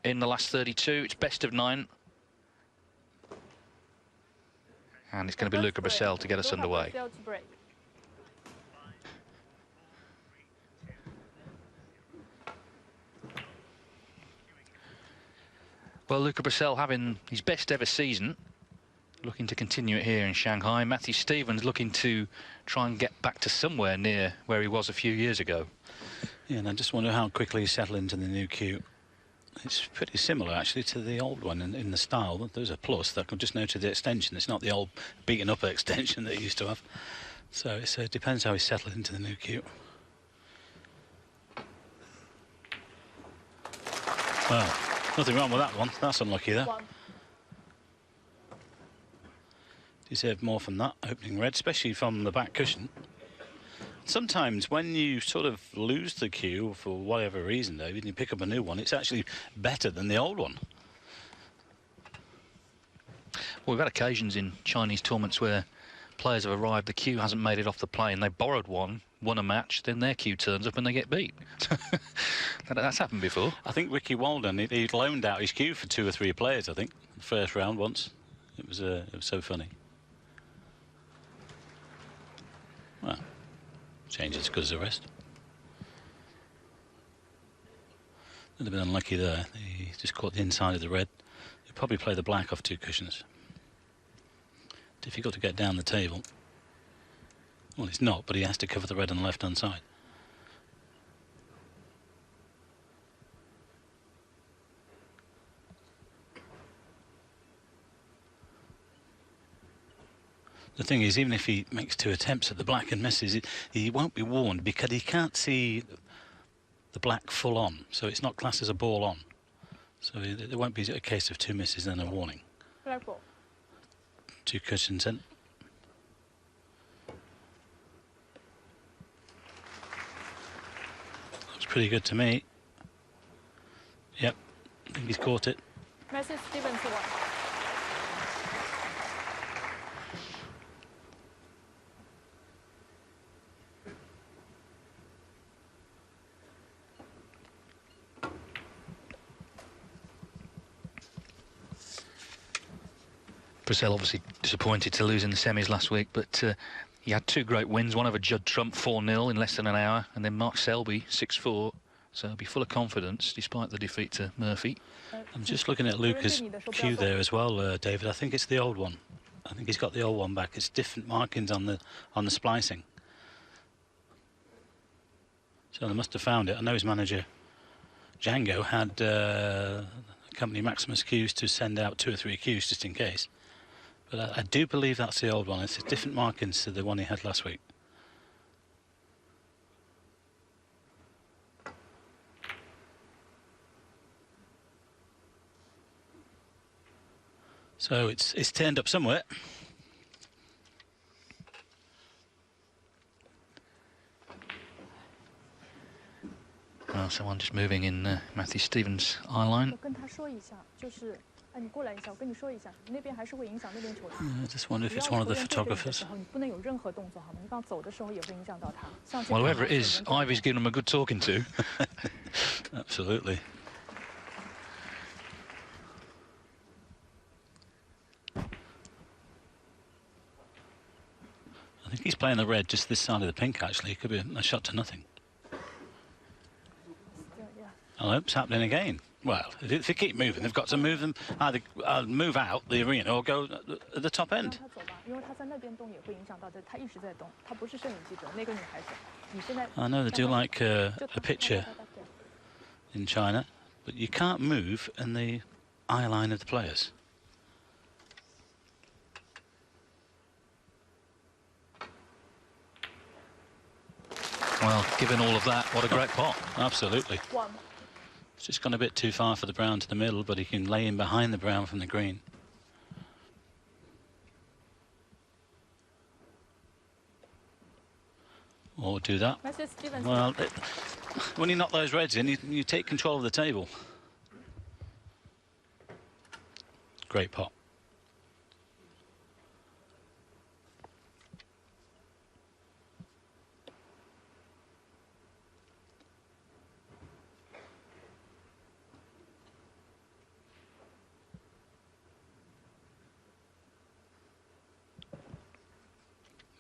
in the last 32. It's best of 9. And it's going to be Luca Brecel to get us underway. Well, Luca Brecel having his best ever season, looking to continue it here in Shanghai. Matthew Stevens looking to try and get back to somewhere near where he was a few years ago. Yeah, and I just wonder how quickly he settled into the new cue. It's pretty similar, actually, to the old one in the style. There's a plus that I can just note the extension. It's not the old beaten up extension that he used to have. So it depends how he settled into the new cue. Well, nothing wrong with that one. That's unlucky there. Deserved more from that opening red, especially from the back cushion. Sometimes when you sort of lose the cue for whatever reason, David, and you pick up a new one, it's actually better than the old one. Well, we've had occasions in Chinese tournaments where players have arrived, the cue hasn't made it off the plane, they borrowed one, won a match, then their cue turns up and they get beat. That's happened before. I think Ricky Walden, he loaned out his cue for 2 or 3 players, I think, the first round once. It was so funny. Well, change as good as the rest. A little bit unlucky there. He just caught the inside of the red. He'll probably play the black off 2 cushions. Difficult to get down the table. Well, it's not, but he has to cover the red on the left-hand side. The thing is, even if he makes 2 attempts at the black and misses, he won't be warned because he can't see the black full on, so it's not classed as a ball on. So there won't be a case of 2 misses and a warning. 2 cushions in. Looks pretty good to me. Yep, I think he's caught it. Matthew Stevens won. Brecel obviously disappointed to lose in the semis last week, but he had 2 great wins, one over Judd Trump 4-0 in less than an hour, and then Mark Selby 6-4. So he'll be full of confidence despite the defeat to Murphy. I'm just looking at Luca's cue there as well, David. I think it's the old one. I think he's got the old one back. It's different markings on the splicing. So they must have found it. I know his manager Django had company Maximus cues to send out 2 or 3 cues just in case. But I do believe that's the old one. It's different markings to the one he had last week. So it's turned up somewhere. Well, someone just moving in Matthew Stevens' eye line. I just wonder if it's one of the photographers. Well, whoever it is, Ivy's given him a good talking to. Absolutely. I think he's playing the red just this side of the pink, actually. It could be a shot to nothing. Hello, it's happening again. Well, if they keep moving, they've got to move them, either move out the arena or go at the top end. I know they do like a picture in China, but you can't move in the eye line of the players. Well, given all of that, what a great pot. Absolutely. It's just gone a bit too far for the brown to the middle, but he can lay in behind the brown from the green. Or do that. Well, when you knock those reds in, you take control of the table. Great pot.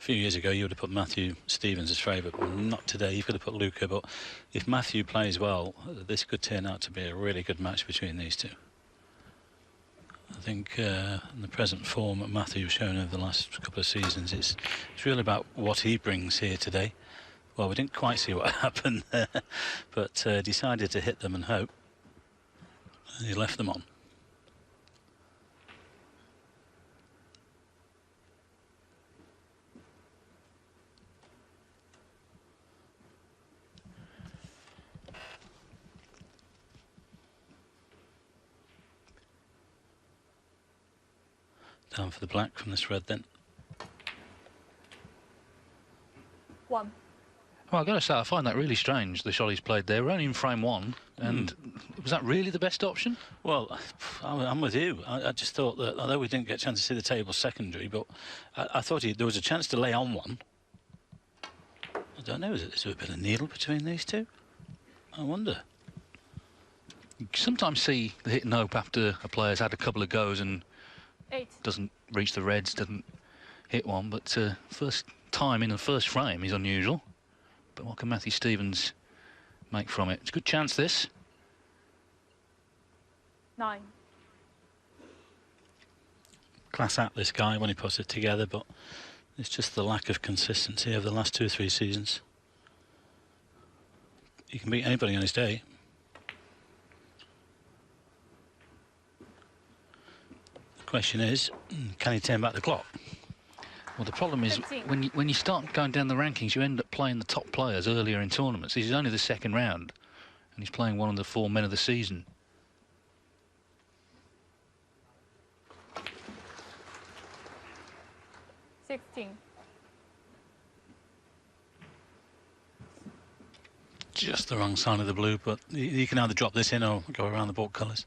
few years ago you would have put Matthew Stevens as favourite, but not today. You could have put Luca, but if Matthew plays well, this could turn out to be a really good match between these two. I think in the present form that Matthew's shown over the last couple of seasons, it's really about what he brings here today. Well, we didn't quite see what happened there, but decided to hit them and hope, and he left them on. Down for the black from this red then. 1. Well, I've got to say, I find that really strange, the shot he's played there. We're only in frame 1, and was that really the best option? Well, I'm with you. I just thought that, although we didn't get a chance to see the table secondary, but I thought there was a chance to lay on one. I don't know, is there a bit of needle between these two? I wonder. You sometimes see the hit and hope after a player's had a couple of goes and 8. doesn't reach the reds, doesn't hit one, but first time in the first frame is unusual. But what can Matthew Stevens make from it? It's a good chance, this. 9. Class act, this guy, when he puts it together, but it's just the lack of consistency over the last 2 or 3 seasons. He can beat anybody on his day. The question is, can he turn back the clock? Well, the problem is, when you start going down the rankings, you end up playing the top players earlier in tournaments. This is only the second round, and he's playing one of the 4 men of the season. Just the wrong side of the blue, but you can either drop this in or go around the board colours.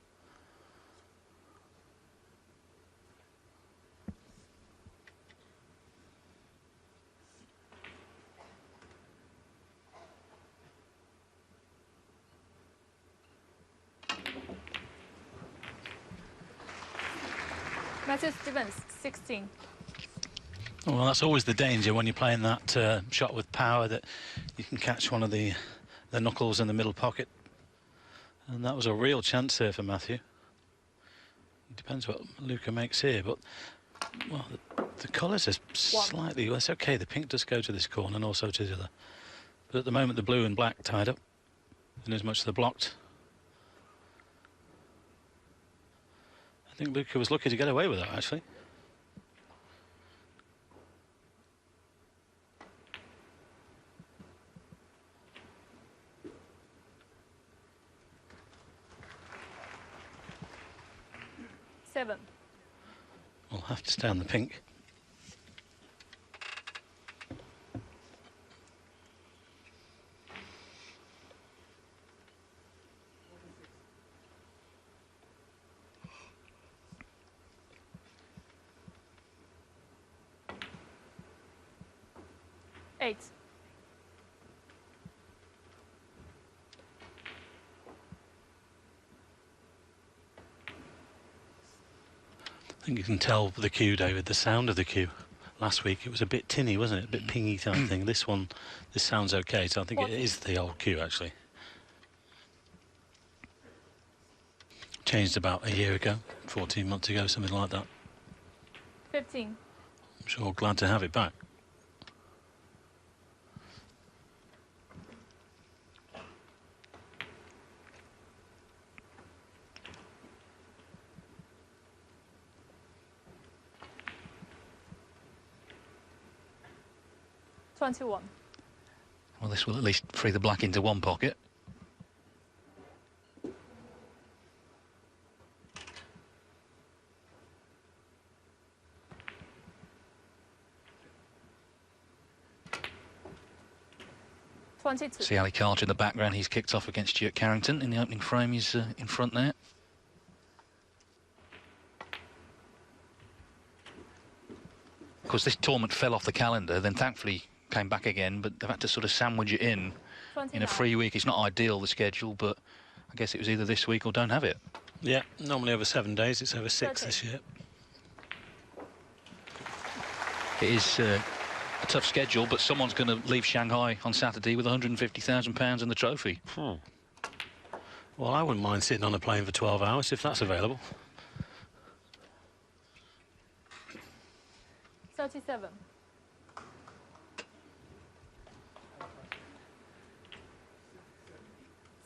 Matthew Stevens, 16. Well, that's always the danger when you're playing that shot with power, that you can catch one of the knuckles in the middle pocket. And that was a real chance there for Matthew. It depends what Luca makes here, but well, the colours are slightly... Well, it's okay, the pink does go to this corner and also to the other. But at the moment, the blue and black tied up, and as much as they're blocked. I think Luca was lucky to get away with that, actually. We'll have to stay on the pink. Eight. I think you can tell the cue, David, the sound of the cue. Last week it was a bit tinny, wasn't it? A bit pingy type thing. This sounds okay, so I think it is the old cue, actually. Changed about a year ago, 14 months ago, something like that. 15. I'm sure glad to have it back. $21. Well, this will at least free the black into one pocket. See Ali Carter in the background. He's kicked off against Stuart Carrington in the opening frame. He's in front there. Of course, this tournament fell off the calendar, then thankfully came back again, but they've had to sort of sandwich it in a free week. It's not ideal, the schedule, but I guess it was either this week or don't have it. Yeah, normally over 7 days. It's over 6 this year. It is a tough schedule, but someone's going to leave Shanghai on Saturday with £150,000 in the trophy. Well, I wouldn't mind sitting on a plane for 12 hours if that's available. 37.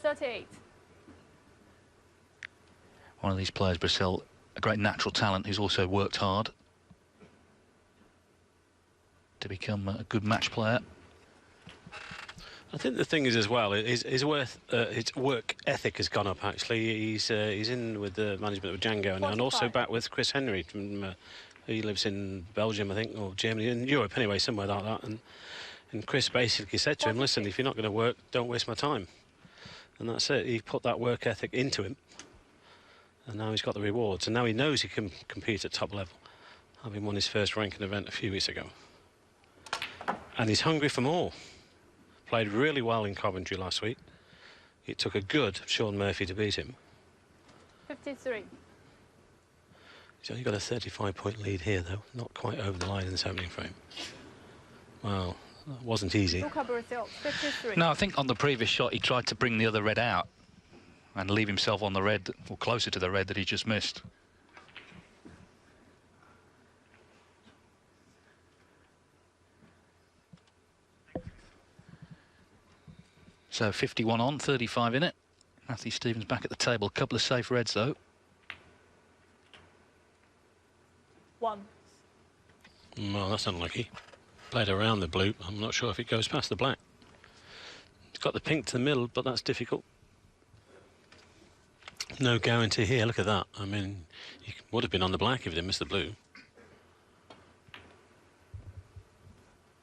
38. One of these players, Brecel, a great natural talent who's also worked hard to become a good match player. I think the thing is as well, his work ethic has gone up. Actually, he's in with the management of Django now, and also back with Chris Henry. He lives in Belgium, I think, or Germany, in Europe anyway, somewhere like that. And Chris basically said to him, "Listen, if you're not going to work, don't waste my time." And that's it. He put that work ethic into him, and now he's got the rewards. And now he knows he can compete at top level, having won his first ranking event a few weeks ago. And he's hungry for more. Played really well in Coventry last week. It took a good Sean Murphy to beat him. 53. He's only got a 35-point lead here, though. Not quite over the line in this opening frame. Wow, that wasn't easy. Luca Brecel, 53. No, I think on the previous shot he tried to bring the other red out and leave himself on the red, or closer to the red that he just missed. So 51 on, 35 in it. Matthew Stevens back at the table. A couple of safe reds, though. 1. Well, that's unlucky. Played around the blue. I'm not sure if it goes past the black. It's got the pink to the middle, but that's difficult. No guarantee here. Look at that. I mean, you would have been on the black if they missed the blue.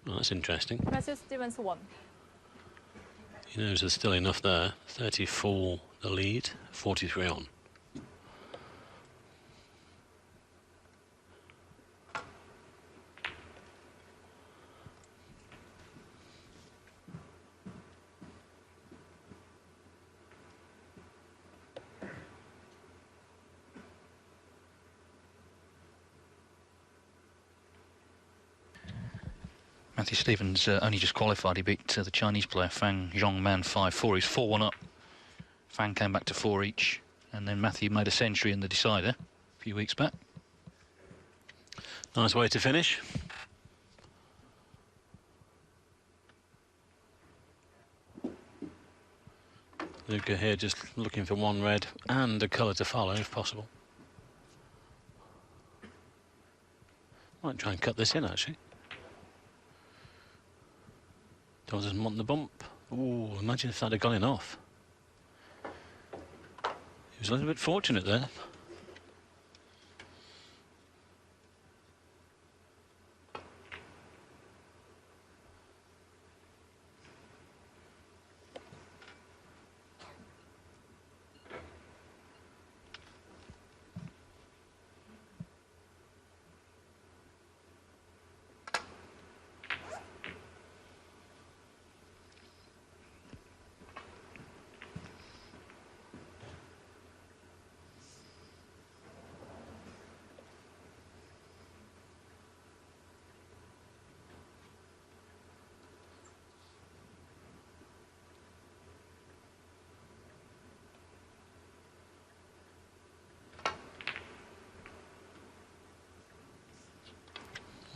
Well, that's interesting. Matthew Stevens, 1. He knows there's still enough there. 34 the lead, 43 on. Matthew Stevens only just qualified. He beat the Chinese player Fang Zhongman 5-4. He's 4-1 up. Fang came back to 4 each, and then Matthew made a century in the decider a few weeks back. Nice way to finish. Luca here just looking for one red and a colour to follow if possible. Might try and cut this in actually. Doesn't want the bump. Ooh, imagine if that had gone in off. He was a little bit fortunate there.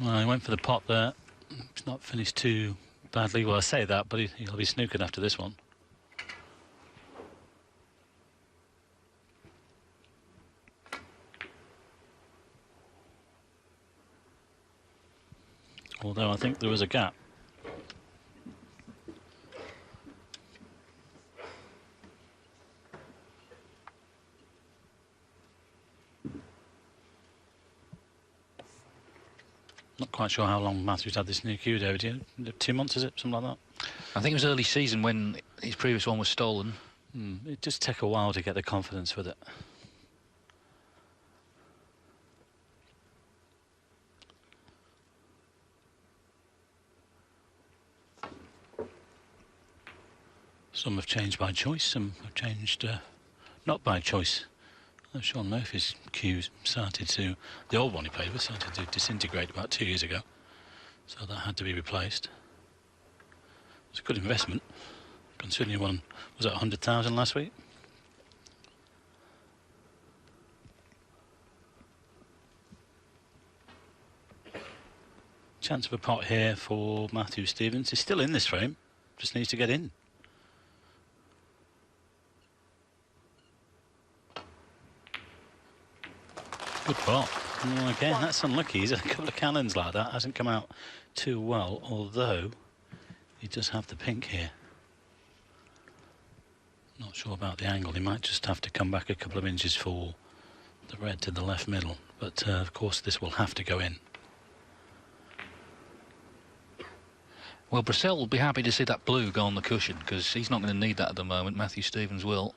Well, he went for the pot there. It's not finished too badly. Well, I say that, but he'll be snookered after this one. Although I think there was a gap. Not quite sure how long Matthew's had this new cue, David. 2 months, is it? Something like that? I think it was early season when his previous one was stolen. It just took a while to get the confidence with it. Some have changed by choice, some have changed not by choice. Sean Murphy's cues started to, the old one he played with, started to disintegrate about 2 years ago. So that had to be replaced. It's a good investment, considering one was at 100,000 last week. Chance of a pot here for Matthew Stevens. He's still in this frame, just needs to get in. Good pot. Well, again, that's unlucky. He's had a couple of cannons like that. Hasn't come out too well, although he does have the pink here. Not sure about the angle. He might just have to come back a couple of inches for the red to the left middle. But, of course, this will have to go in. Well, Brecel will be happy to see that blue go on the cushion, because he's not going to need that at the moment. Matthew Stevens will.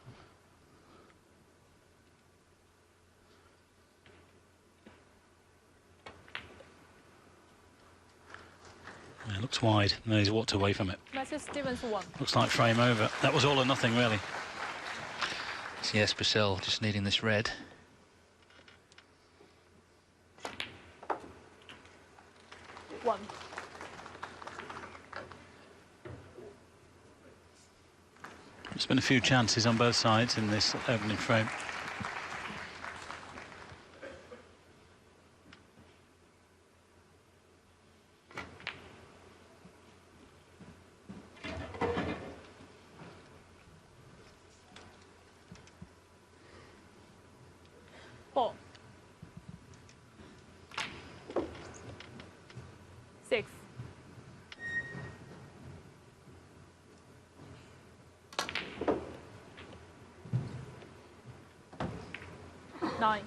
Yeah, it looks wide. No, he's walked away from it. Matthew Stevens 1. Looks like frame over. That was all or nothing, really. So yes, Brecel just needing this red. One. There's been a few chances on both sides in this opening frame. Four. 6. 9.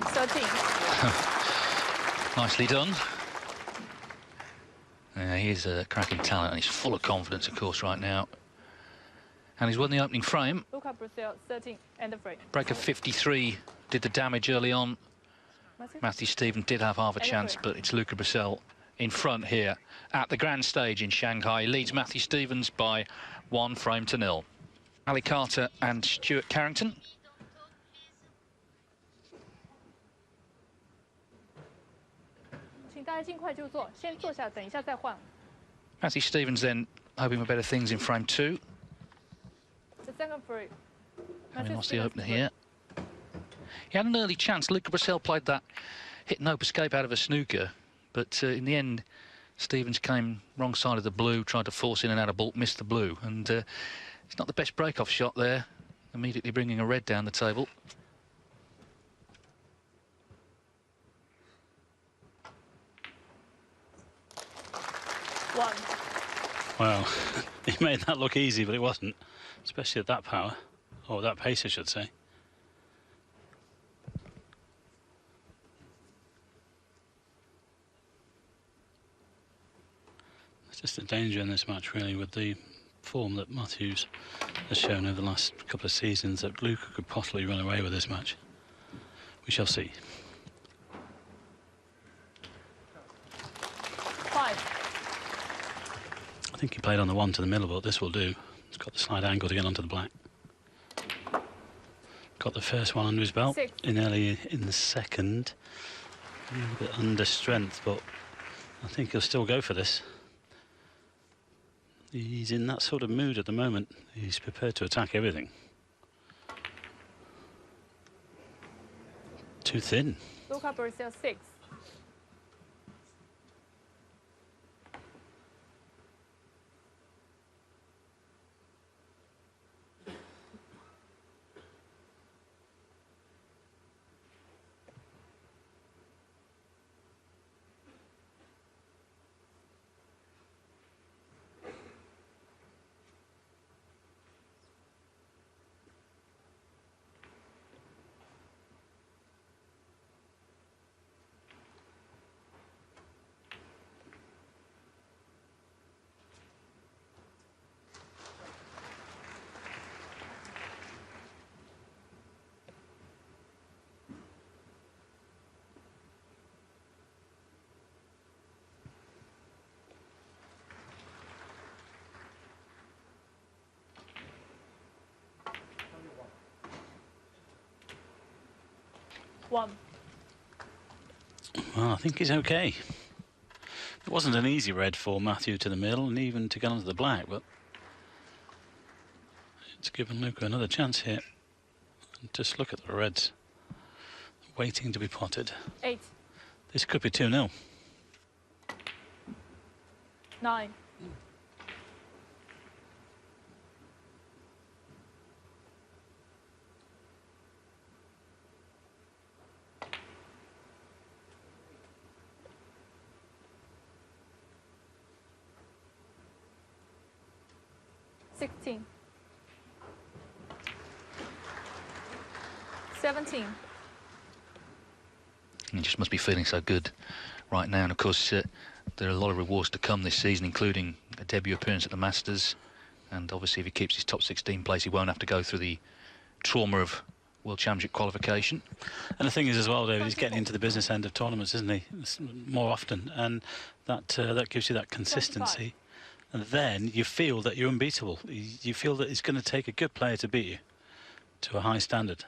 13. Nicely done. He's a cracking talent, and he's full of confidence, of course, right now. And he's won the opening frame. Luca Brecel 13 and the frame. Break of 53 did the damage early on. Matthew Stevens did have half a chance, but it's Luca Brecel in front here at the grand stage in Shanghai. He leads Matthew Stevens by 1 frame to 0. Ali Carter and Stuart Carrington. Matthew Stevens then hoping for better things in frame 2. The second frame. Having lost the opener here. He had an early chance. Luca Brecel played that hit nope escape out of a snooker, but in the end, Stevens came wrong side of the blue, tried to force in and out of baulk, missed the blue, and it's not the best break-off shot there. Immediately bringing a red down the table. One. Well, he made that look easy, but it wasn't, especially at that power, or that pace, I should say. It's just a danger in this match, really, with the form that Matthews has shown over the last couple of seasons, that Luca could possibly run away with this match. We shall see. 5. I think he played on the 1 to the middle, but this will do. It's got the slight angle to get onto the black. Got the first one under his belt 6. in early in the second. A little bit under strength, but I think he'll still go for this. He's in that sort of mood at the moment. He's prepared to attack everything. Too thin. Luca Brecel 6. 1. Well, I think he's okay. It wasn't an easy red for Matthew to the middle and even to get onto the black, but it's given Luca another chance here. And just look at the reds waiting to be potted. 8. This could be 2-0. 9. 16. 17. He just must be feeling so good right now. And of course, there are a lot of rewards to come this season, including a debut appearance at the Masters. And obviously, if he keeps his top 16 place, he won't have to go through the trauma of World Championship qualification. And the thing is as well, David, he's getting into the business end of tournaments, isn't he? More often, and that gives you that consistency. 25. And then you feel that you're unbeatable. You feel that it's going to take a good player to beat you to a high standard.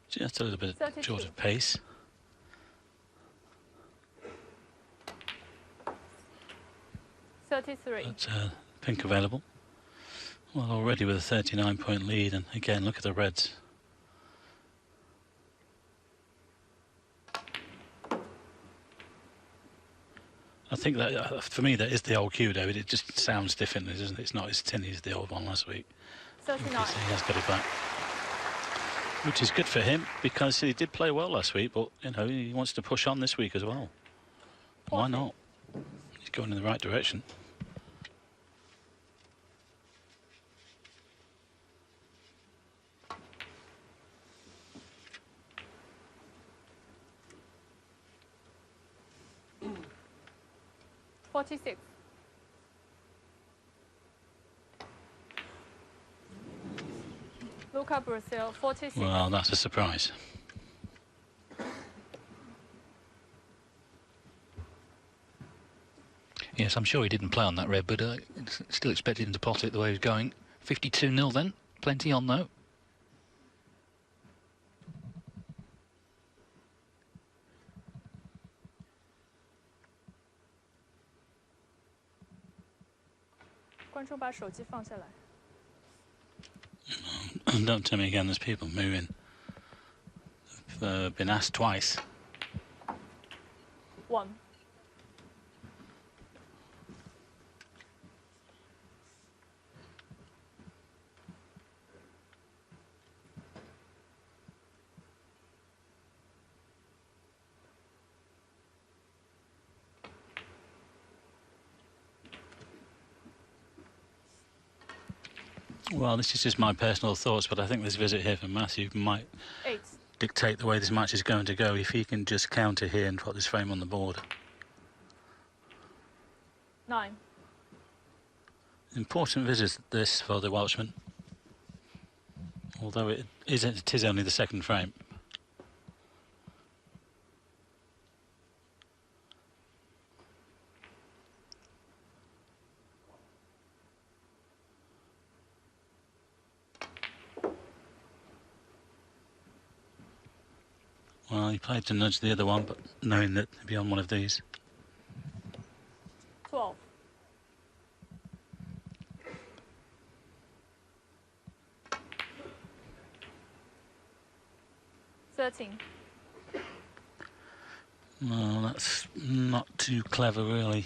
Just a little bit 32. short of pace. But pink available. Well, already with a 39-point lead, and again, look at the reds. I think that, for me, that is the old cue, David. It just sounds differently, doesn't it? It's not as tinny as the old one last week. 39. He has got it back. Which is good for him, because he did play well last week, but, you know, he wants to push on this week as well. Why not? He's going in the right direction. $46. Luca Brecel, 46. Well, that's a surprise. Yes, I'm sure he didn't play on that red, but still expected him to pot it the way he was going. 52-0 then. Plenty on, though. Don't tell me again there's people moving. I've been asked twice. 1. Well, this is just my personal thoughts, but I think this visit here from Matthew might 8. dictate the way this match is going to go if he can just counter here and put this frame on the board. 9. Important visit this for the Welshman, although it is only the second frame. Well, he played to nudge the other one, but knowing that he'd be on one of these. 12. 13. Well, that's not too clever, really.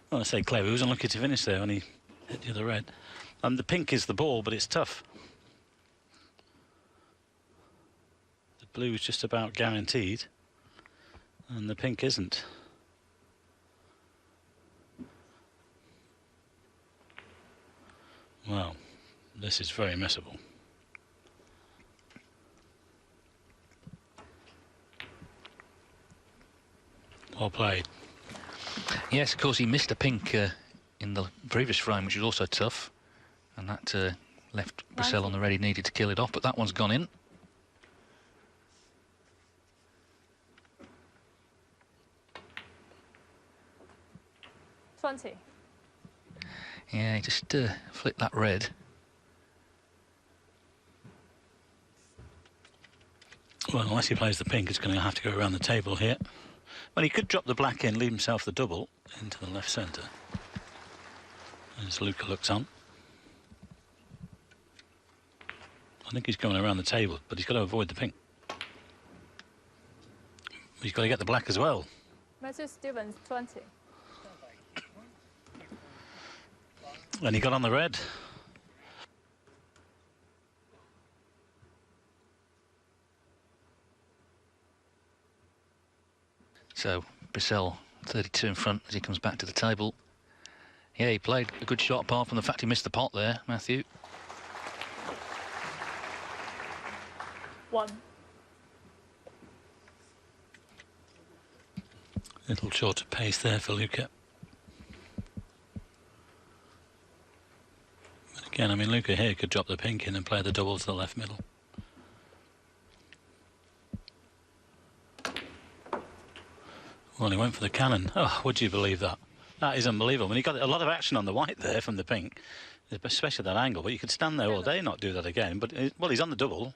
Well, I say clever. He was unlucky to finish there when he hit the other red. And the pink is the ball, but it's tough. The blue is just about guaranteed, and the pink isn't. Well, this is very missable. Well played. Yes, of course, he missed a pink in the previous frame, which was also tough. And that left Brecel on the red. He needed to kill it off, but that one's gone in. 20. Yeah, he just flicked that red. Well, unless he plays the pink, it's going to have to go around the table here. Well, he could drop the black in, leave himself the double into the left centre. As Luca looks on. I think he's going around the table, but he's got to avoid the pink. He's got to get the black as well. Matthew Stevens, 20. And he got on the red. So Brecel 32 in front as he comes back to the table. Yeah, he played a good shot apart from the fact he missed the pot there, Matthew. 1. Little short of pace there for Luca. But again, I mean, Luca here could drop the pink in and play the double to the left middle. Well, he went for the cannon. Oh, would you believe that? That is unbelievable. I mean, he got a lot of action on the white there from the pink, especially that angle. But you could stand there all day and not do that again. But, well, he's on the double.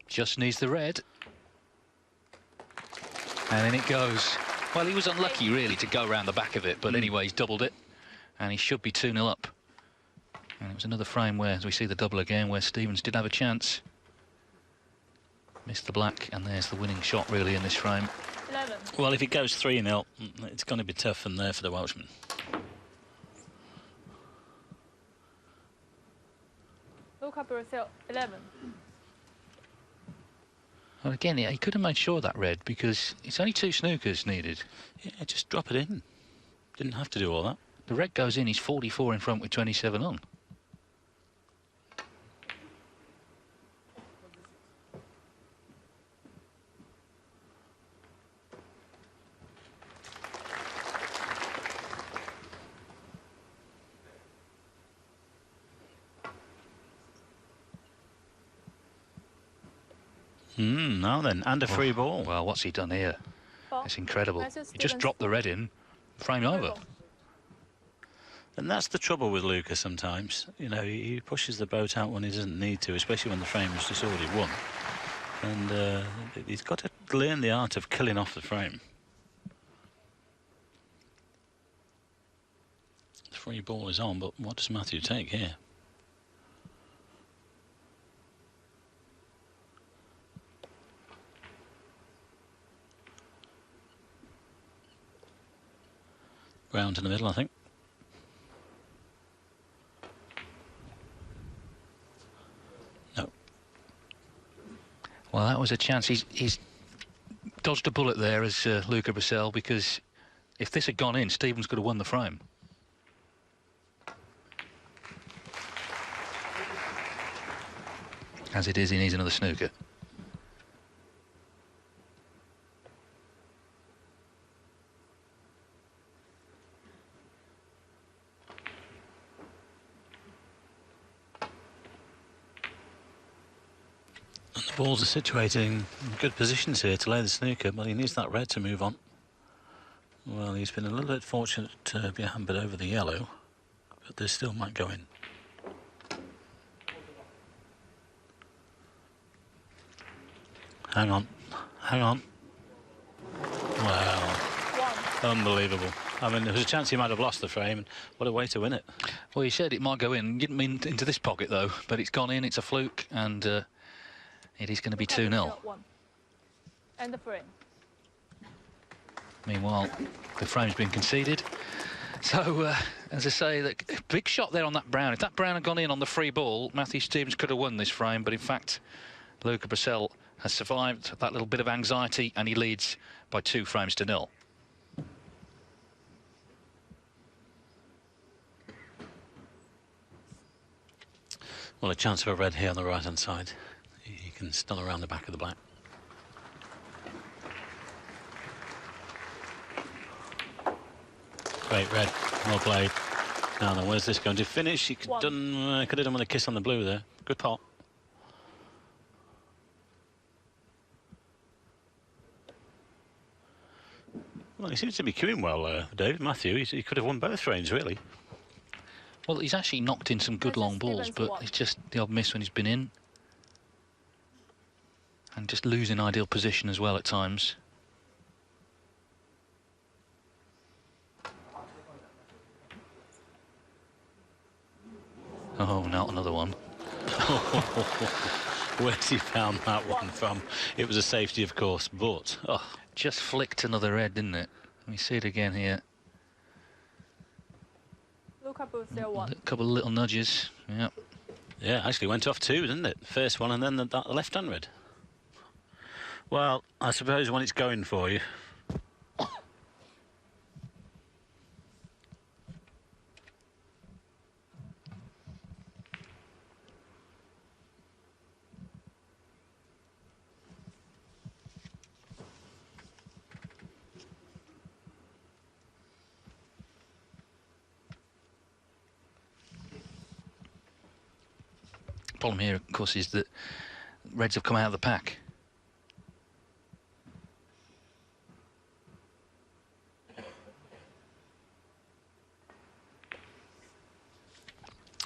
Just needs the red. And in it goes. Well, he was unlucky, really, to go around the back of it. But anyway, he's doubled it. And he should be 2-0 up. And it was another frame where, as we see the double again, where Stevens did have a chance. Missed the black, and there's the winning shot, really, in this frame. 11. Well, if it goes 3-0, it's going to be tough from there for the Welshman. Luca Brecel, 11. Well, again, he could have made sure of that red because it's only 2 snookers needed. Yeah, just drop it in. Didn't have to do all that. The red goes in, he's 44 in front with 27 on. Now then, and a free ball. Well, what's he done here? 4. It's incredible. Matthew He just Stevens, dropped the red in, frame over. Ball. And that's the trouble with Luca sometimes. You know, he pushes the boat out when he doesn't need to, especially when the frame is just already won. And he's got to learn the art of killing off the frame. The free ball is on, but what does Matthew take here? Round in the middle, I think. No. Well, that was a chance. He's dodged a bullet there as Luca Brecel, because if this had gone in, Stevens could have won the frame. As it is, he needs another snooker. The balls are situated in good positions here to lay the snooker, but he needs that red to move on. Well, he's been a little bit fortunate to be hampered over the yellow, but this still might go in. Hang on, hang on. Wow, 1. unbelievable. I mean, there was a chance he might have lost the frame, and what a way to win it. Well, he said it might go in. He didn't mean into this pocket, though, but it's gone in. It's a fluke, and it is going to be 2-0. 1. And the frame. Meanwhile, the frame's been conceded. So, as I say, the big shot there on that brown. If that brown had gone in on the free ball, Matthew Stevens could have won this frame, but in fact, Luca Brecel has survived that little bit of anxiety, and he leads by 2 frames to 0. Well, a chance of a red here on the right-hand side. He can still around the back of the black. Great red, well played. Now then, where's this going to finish? He could have done with a kiss on the blue there. Good pot. Well, he seems to be queuing well, David Matthew. He could have won both frames, really. Well, he's actually knocked in some good long balls, but it's just the odd miss when he's been in. And just losing ideal position as well at times. Oh, not another one. Where's he found that one from? It was a safety, of course, but... Oh. Just flicked another red, didn't it? Let me see it again here. Luca Brecel 1. A couple of little nudges, yeah. Yeah, actually went off two, didn't it? First one and then that left-hand red. Well, I suppose when it's going for you... Problem here, of course, is that Reds have come out of the pack.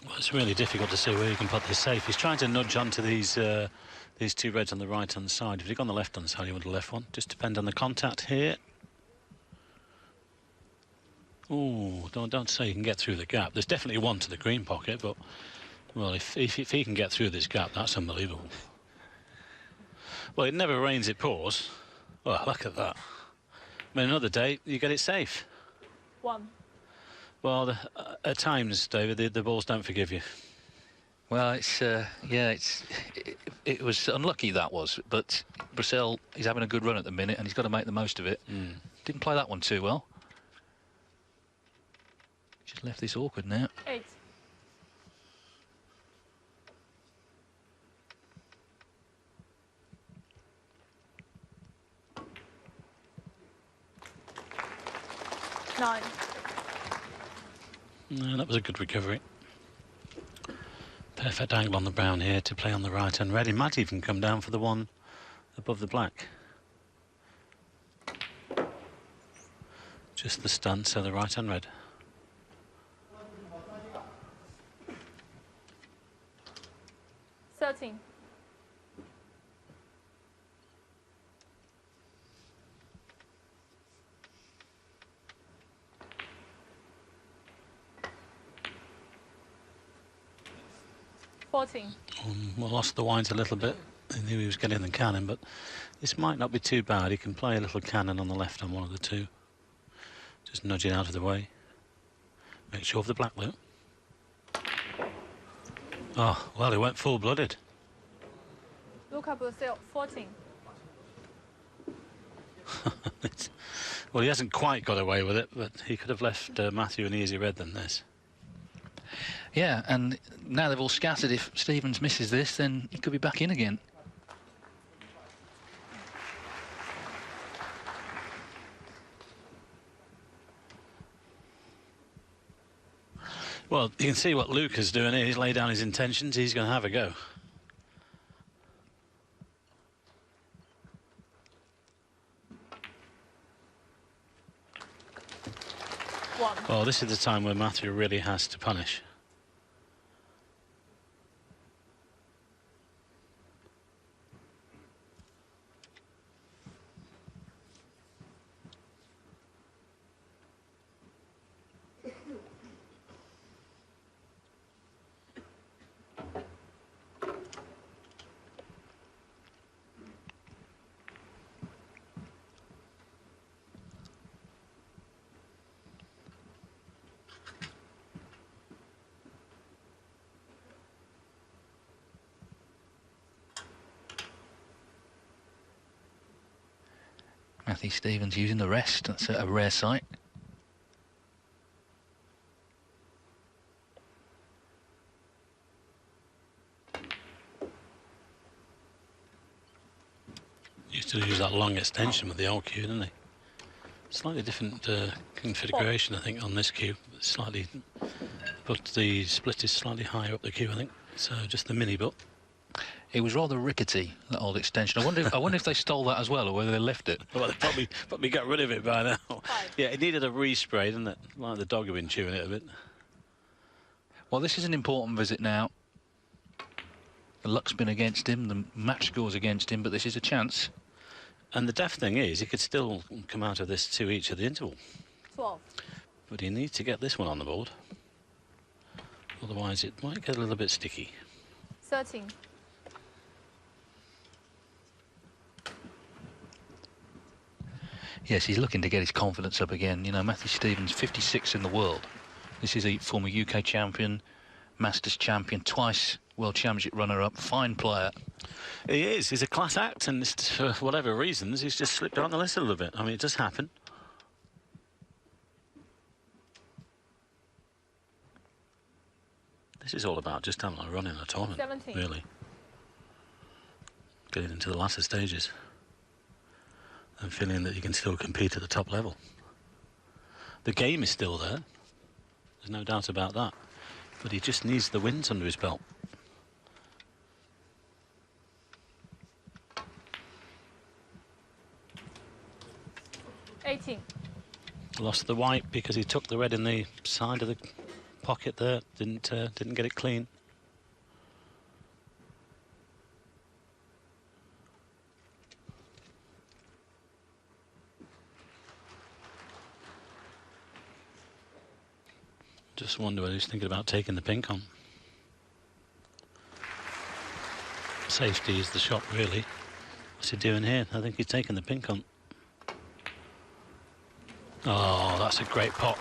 Well, it's really difficult to see where you can put this safe. He's trying to nudge onto these two reds on the right-hand side. If he'd gone the left-hand side, he would have left one. Just depend on the contact here. Oh, don't say you can get through the gap. There's definitely one to the green pocket, but... Well, if he can get through this gap, that's unbelievable. Well, it never rains, it pours. Well, look at that. I mean, another day, you get it safe. 1. Well, at times, David, the balls don't forgive you. Well, it's yeah, it was unlucky, that was, but Brecel is having a good run at the minute, and he's got to make the most of it. Didn't play that one too well. Just left this awkward now. 8. Nine. No, that was a good recovery. Perfect angle on the brown here to play on the right hand red. He might even come down for the one above the black. Just the stunt, so the right hand red. Thirteen. Well, lost the white a little bit. He knew he was getting the cannon, but this might not be too bad. He can play a little cannon on the left on one of the two. Just nudge it out of the way. Make sure of the black loop. Oh, well, he went full-blooded. Luca Brecel 14. Well, he hasn't quite got away with it, but he could have left Matthew an easier red than this. Yeah, and now they've all scattered. If Stevens misses this, then he could be back in again. Well, you can see what Luca's doing here. He's laid down his intentions. He's going to have a go. Well, this is the time where Matthew really has to punish. Matthew Stevens using the rest. That's a rare sight. Used to use that long extension with the old cue, didn't he? Slightly different configuration, I think, on this cue. Slightly, but the split is slightly higher up the cue, I think. So just the mini butt. It was rather rickety, that old extension. I wonder if they stole that as well, or whether they left it. Well, they probably got rid of it by now. 5. Yeah, it needed a respray, didn't it? Like the dog had been chewing it a bit. Well, this is an important visit now. The luck's been against him, the match score's against him, but this is a chance. And the daft thing is, he could still come out of this 2 each at the interval. 12. But he needs to get this one on the board. Otherwise, it might get a little bit sticky. 13. Yes, he's looking to get his confidence up again. You know, Matthew Stevens, 56 in the world. This is a former UK champion, Masters champion, twice World Championship runner-up, fine player. He is. He's a class act, and for whatever reasons, he's just slipped on the list a little bit. I mean, it does happen. This is all about just having a run in a tournament, 17. really. Getting into the latter stages and feeling that you can still compete at the top level. The game is still there. There's no doubt about that. But he just needs the wins under his belt. Lost the white because he took the red in the side of the pocket there. Didn't get it clean. Just wonder whether he's thinking about taking the pink on. Safety is the shot, really. What's he doing here? I think he's taking the pink on. Oh, that's a great pot.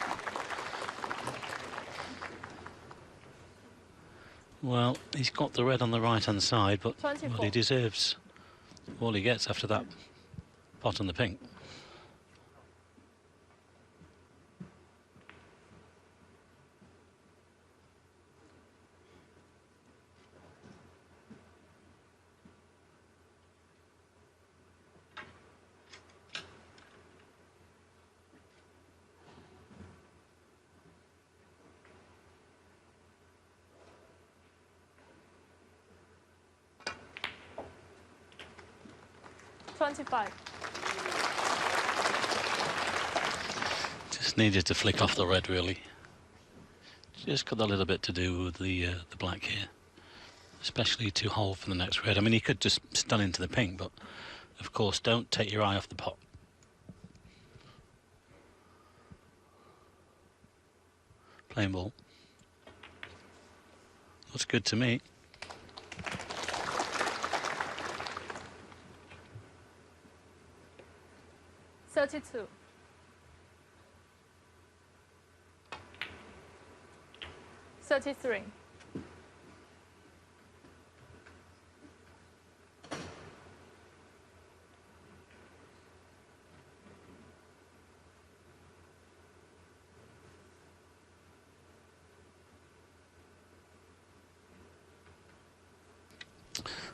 Well, he's got the red on the right-hand side, but well, he deserves all he gets after that pot on the pink. Just needed to flick off the red, really. Just got a little bit to do with the black here, especially to hold for the next red. I mean, he could just stun into the pink, but of course, don't take your eye off the pot. Plain ball. Looks good to me. $32. $33.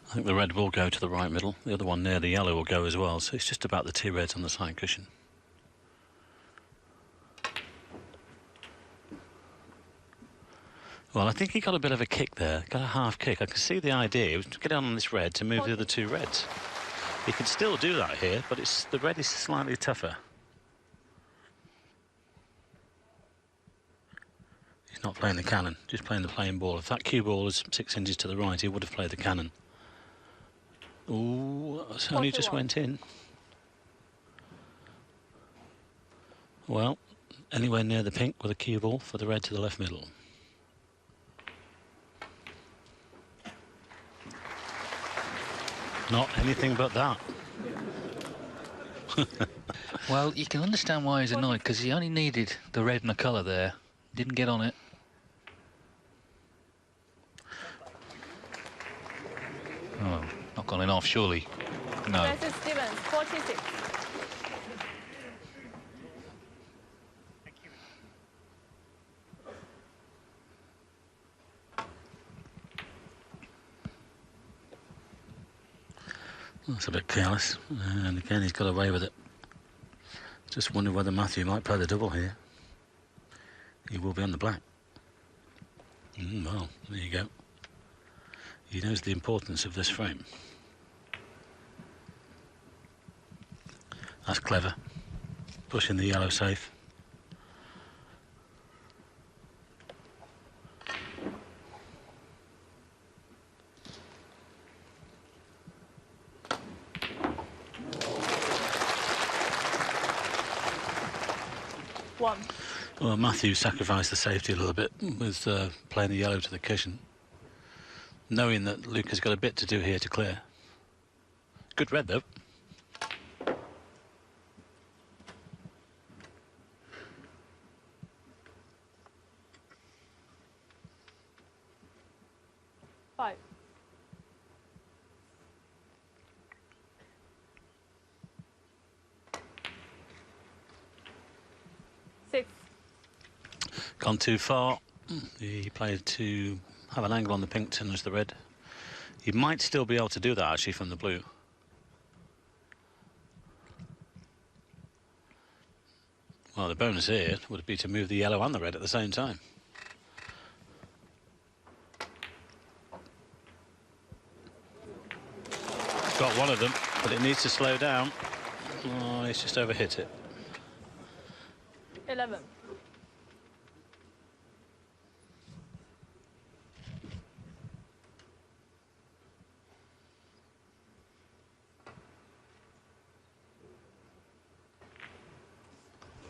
I think the red will go to the right middle. The other one near the yellow will go as well. So it's just about the two reds on the side cushion. Well, I think he got a bit of a kick there. Got a half kick. I can see the idea. It was to get on this red to move the other two reds. He can still do that here, but the red is slightly tougher. He's not playing the cannon, just playing the plain ball. If that cue ball was 6 inches to the right, he would have played the cannon. Ooh, that only just went in. Well, anywhere near the pink with a cue ball for the red to the left middle. Not anything but that. Well, you can understand why he's annoyed, because he only needed the red and the colour there. Didn't get on it. Oh, not gone enough, surely. No. Matthew Stevens, 46. That's a bit careless, and again he's got away with it. Just wonder whether Matthew might play the double here. He will be on the black. Well, there you go. He knows the importance of this frame. That's clever. Pushing the yellow safe. One. Well, Matthew sacrificed the safety a little bit with playing the yellow to the cushion, knowing that Luca's got a bit to do here to clear. Good red, though. Five. Six. Gone too far. He played to have an angle on the pink to as the red. He might still be able to do that, actually, from the blue. Well, the bonus here would be to move the yellow and the red at the same time. Got one of them, but it needs to slow down. Oh, he's just overhit it. 11.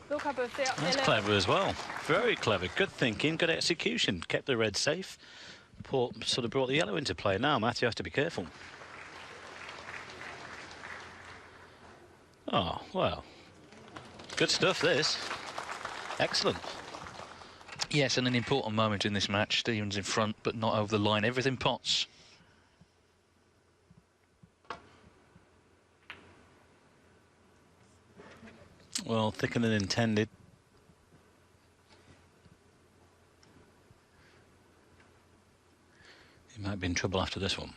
Luca Brecel. That's 11. clever as well. Very clever. Good thinking, good execution. Kept the red safe. Sort of brought the yellow into play. Now Matthew has to be careful. Oh, well. Good stuff, this. Excellent. Yes, and an important moment in this match. Stevens in front, but not over the line. Everything pots. Well, thicker than intended. He might be in trouble after this one.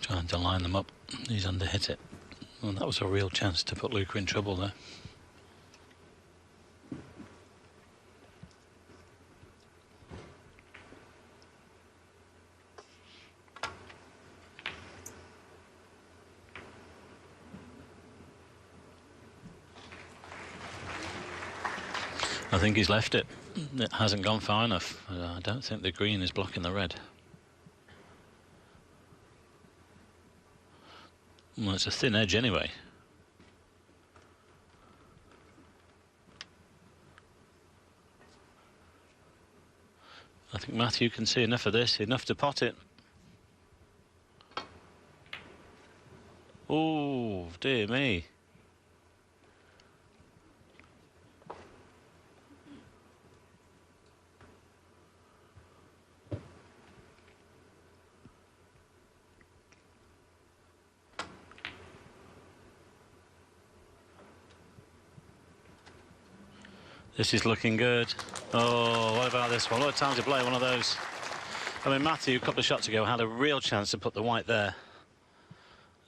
Trying to line them up. He's underhit it. Well, that was a real chance to put Luca in trouble there. I think he's left it. It hasn't gone far enough. I don't think the green is blocking the red. Well, it's a thin edge anyway. I think Matthew can see enough of this, enough to pot it. Oh, dear me. This is looking good. Oh, what about this one? What a time to play one of those. I mean, Matthew, a couple of shots ago, had a real chance to put the white there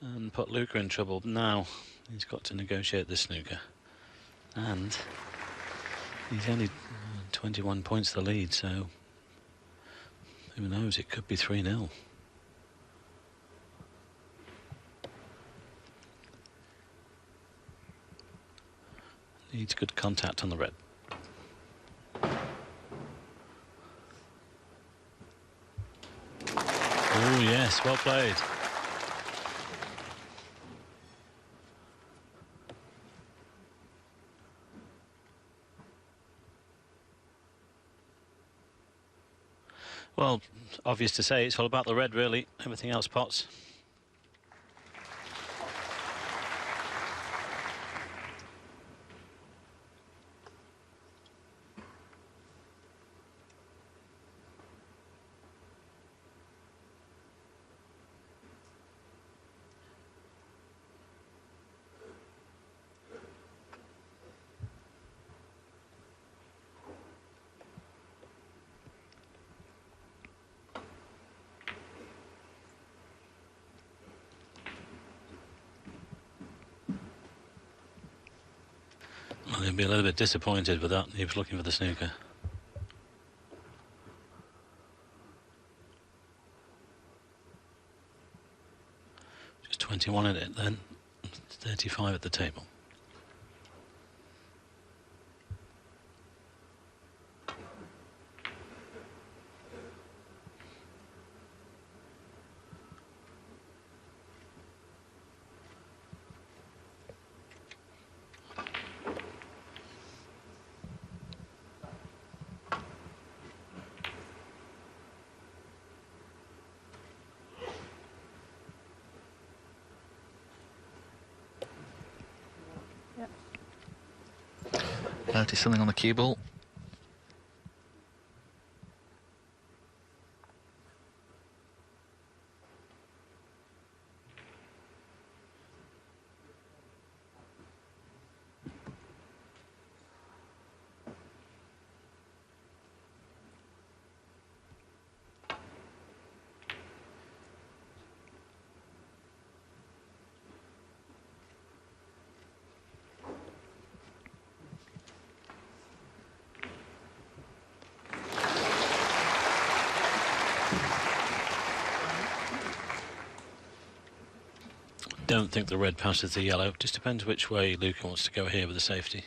and put Luca in trouble. Now, he's got to negotiate this snooker. And he's only 21 points the lead, so who knows, it could be 3-0. Needs good contact on the red. Oh, yes, well played. Well, obvious to say, it's all about the red, really. Everything else pots. Well, he'll be a little bit disappointed with that. He was looking for the snooker. Just 21 in it then. 35 at the table. Notice something on the cue ball. Don't think the red passes the yellow. Just depends which way Luca wants to go here with the safety.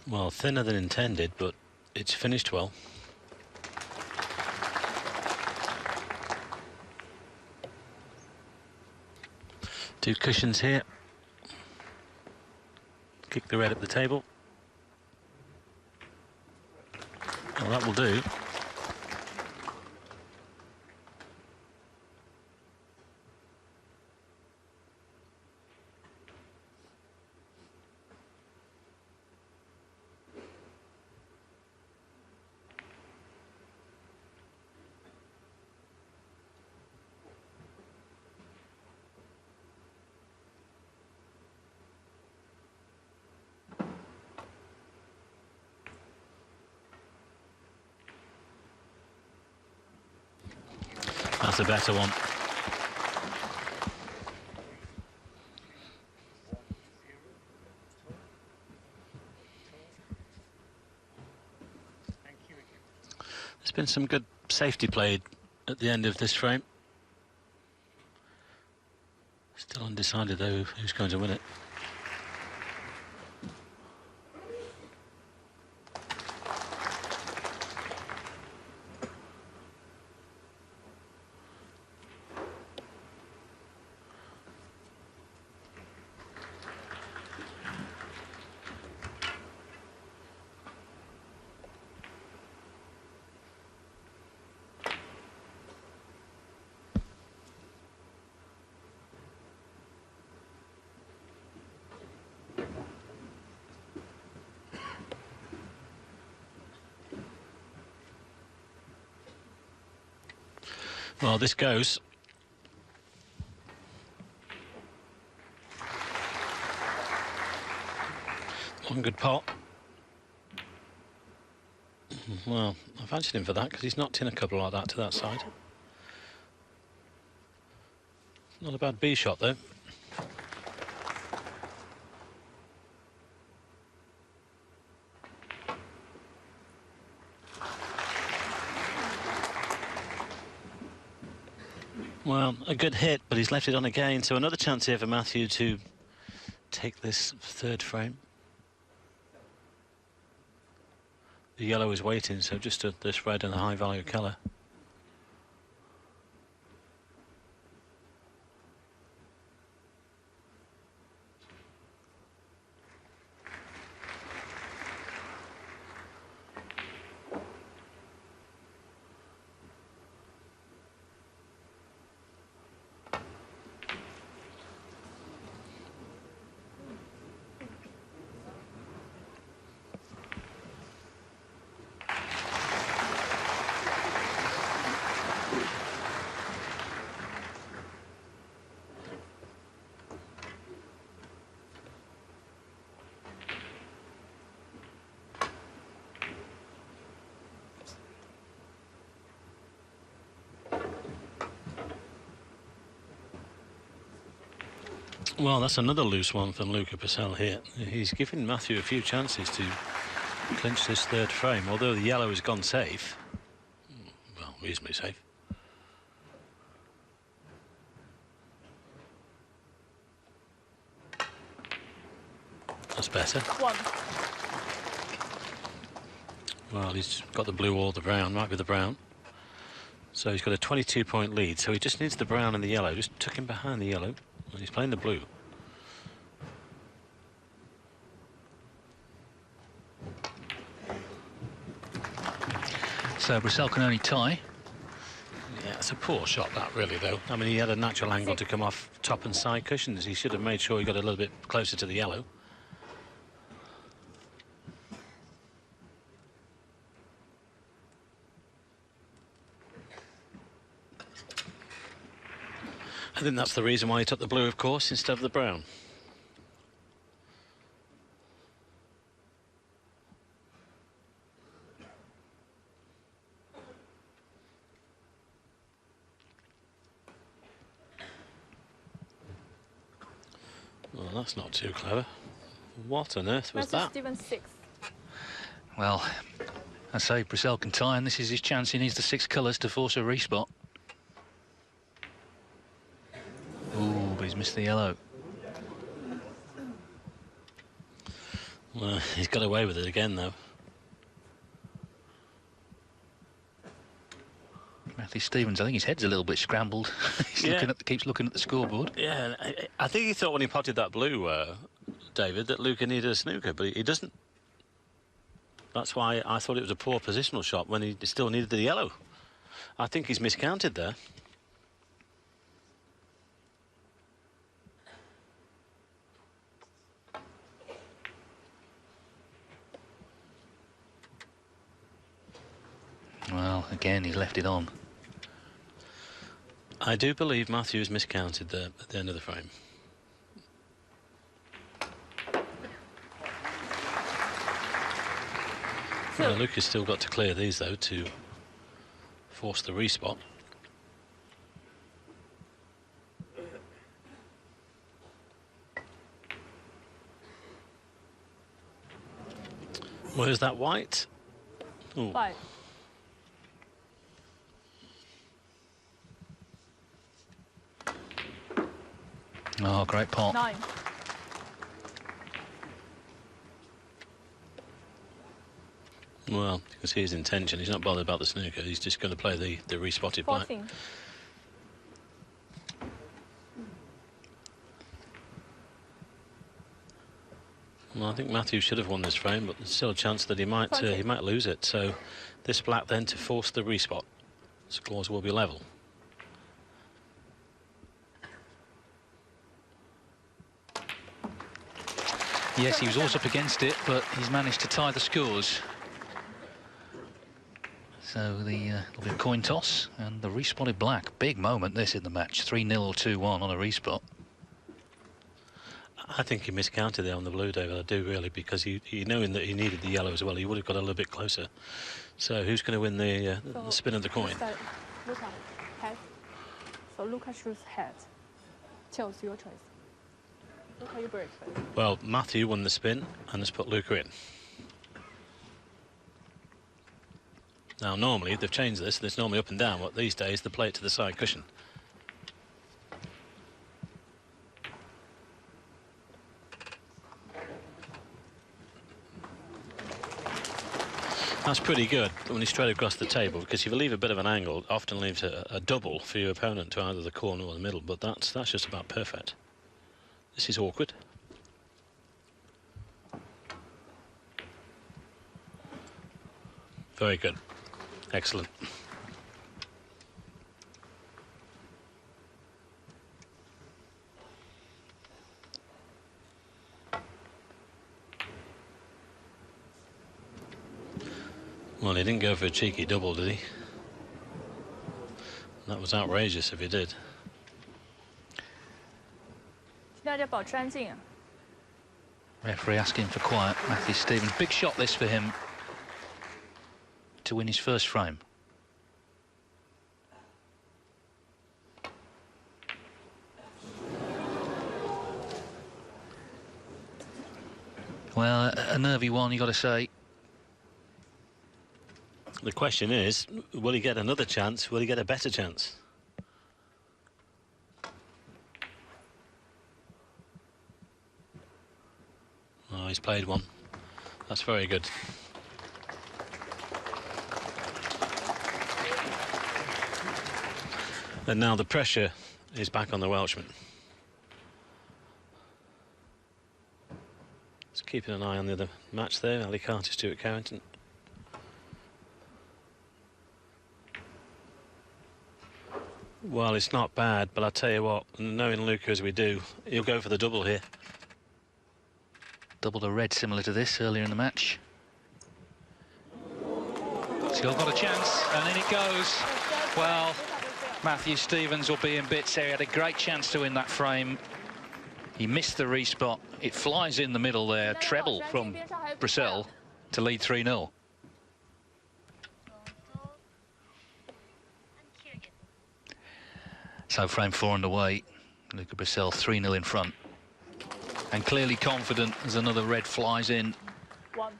Well, thinner than intended, but it's finished well. Two cushions here. Kick the red up the table. Well, that will do. That's a better one. There's been some good safety played at the end of this frame. Still undecided though who's going to win it. Well, this goes. One good pot. Well, I fancied him for that because he's knocked in a couple like that to that side. Not a bad B shot though. Well, a good hit, but he's left it on again, so another chance here for Matthew to take this third frame. The yellow is waiting, so just this red and the high value colour. Well, that's another loose one from Luca Brecel here. He's given Matthew a few chances to clinch this third frame, although the yellow has gone safe. Well, reasonably safe. That's better. 1. Well, he's got the blue or the brown, might be the brown. So he's got a 22-point lead, so he just needs the brown and the yellow. Just tuck him behind the yellow, and he's playing the blue. So Brecel can only tie. Yeah, it's a poor shot, that, really, though. I mean, he had a natural angle to come off top and side cushions. He should have made sure he got a little bit closer to the yellow. I think that's the reason why he took the blue, of course, instead of the brown. Well, that's not too clever. What on earth was that? Steven 6. Well, I say Brecel can tie, and this is his chance. He needs the 6 colours to force a respot. Ooh, but he's missed the yellow. Well, he's got away with it again, though. Matthew Stevens, I think his head's a little bit scrambled. He's keeps looking at the scoreboard. Yeah, I think he thought when he potted that blue, David, that Luca needed a snooker, but he doesn't. That's why I thought it was a poor positional shot when he still needed the yellow. I think he's miscounted there. Well, again, he's left it on. I do believe Matthew's miscounted there at the end of the frame. Well, Luca's still got to clear these, though, to force the respot. Where's that white? Ooh. 5. Oh, great pot. 9. Well, you can see his intention. He's not bothered about the snooker. He's just going to play the respotted black. 14. Well, I think Matthew should have won this frame, but there's still a chance that he might lose it. So this black then to force the respot. Scores will be level. Yes, he was also up against it, but he's managed to tie the scores. So it'll be a coin toss, and the respotted black. Big moment this in the match. 3-0 or 2-1 on a respot. I think he miscounted there on the blue, David. I do really, because he knowing that he needed the yellow as well, he would have got a little bit closer. So who's going to win the spin of the coin? Luca, head. So Luca chooses head. Choose your choice. Luca, you break. Well, Matthew won the spin and has put Luca in. Now, normally, they've changed this. It's normally up and down, but these days they play it to the side cushion. That's pretty good when he's straight across the table, because if you leave a bit of an angle, it often leaves a double for your opponent to either the corner or the middle, but that's just about perfect. This is awkward. Very good. Excellent. Well, he didn't go for a cheeky double, did he? That was outrageous if he did. 大家保持安静。 Referee asking for quiet. Matthew Stevens, big shot this for him to win his first frame. Well, a nervy one, you got to say. The question is, will he get another chance? Will he get a better chance? Oh, he's played one. That's very good. And now the pressure is back on the Welshman. Just keeping an eye on the other match there, Ali Carter, Stuart Carrington. Well, it's not bad, but I'll tell you what, knowing Luca as we do, he'll go for the double here. Doubled a red similar to this earlier in the match. Still got a chance, and in it goes. Well, Matthew Stevens will be in bits there. He had a great chance to win that frame. He missed the respot. It flies in the middle there. Treble from Brecel to lead 3-0. So frame 4 underway. Luca Brecel 3-0 in front. And clearly confident as another red flies in. One.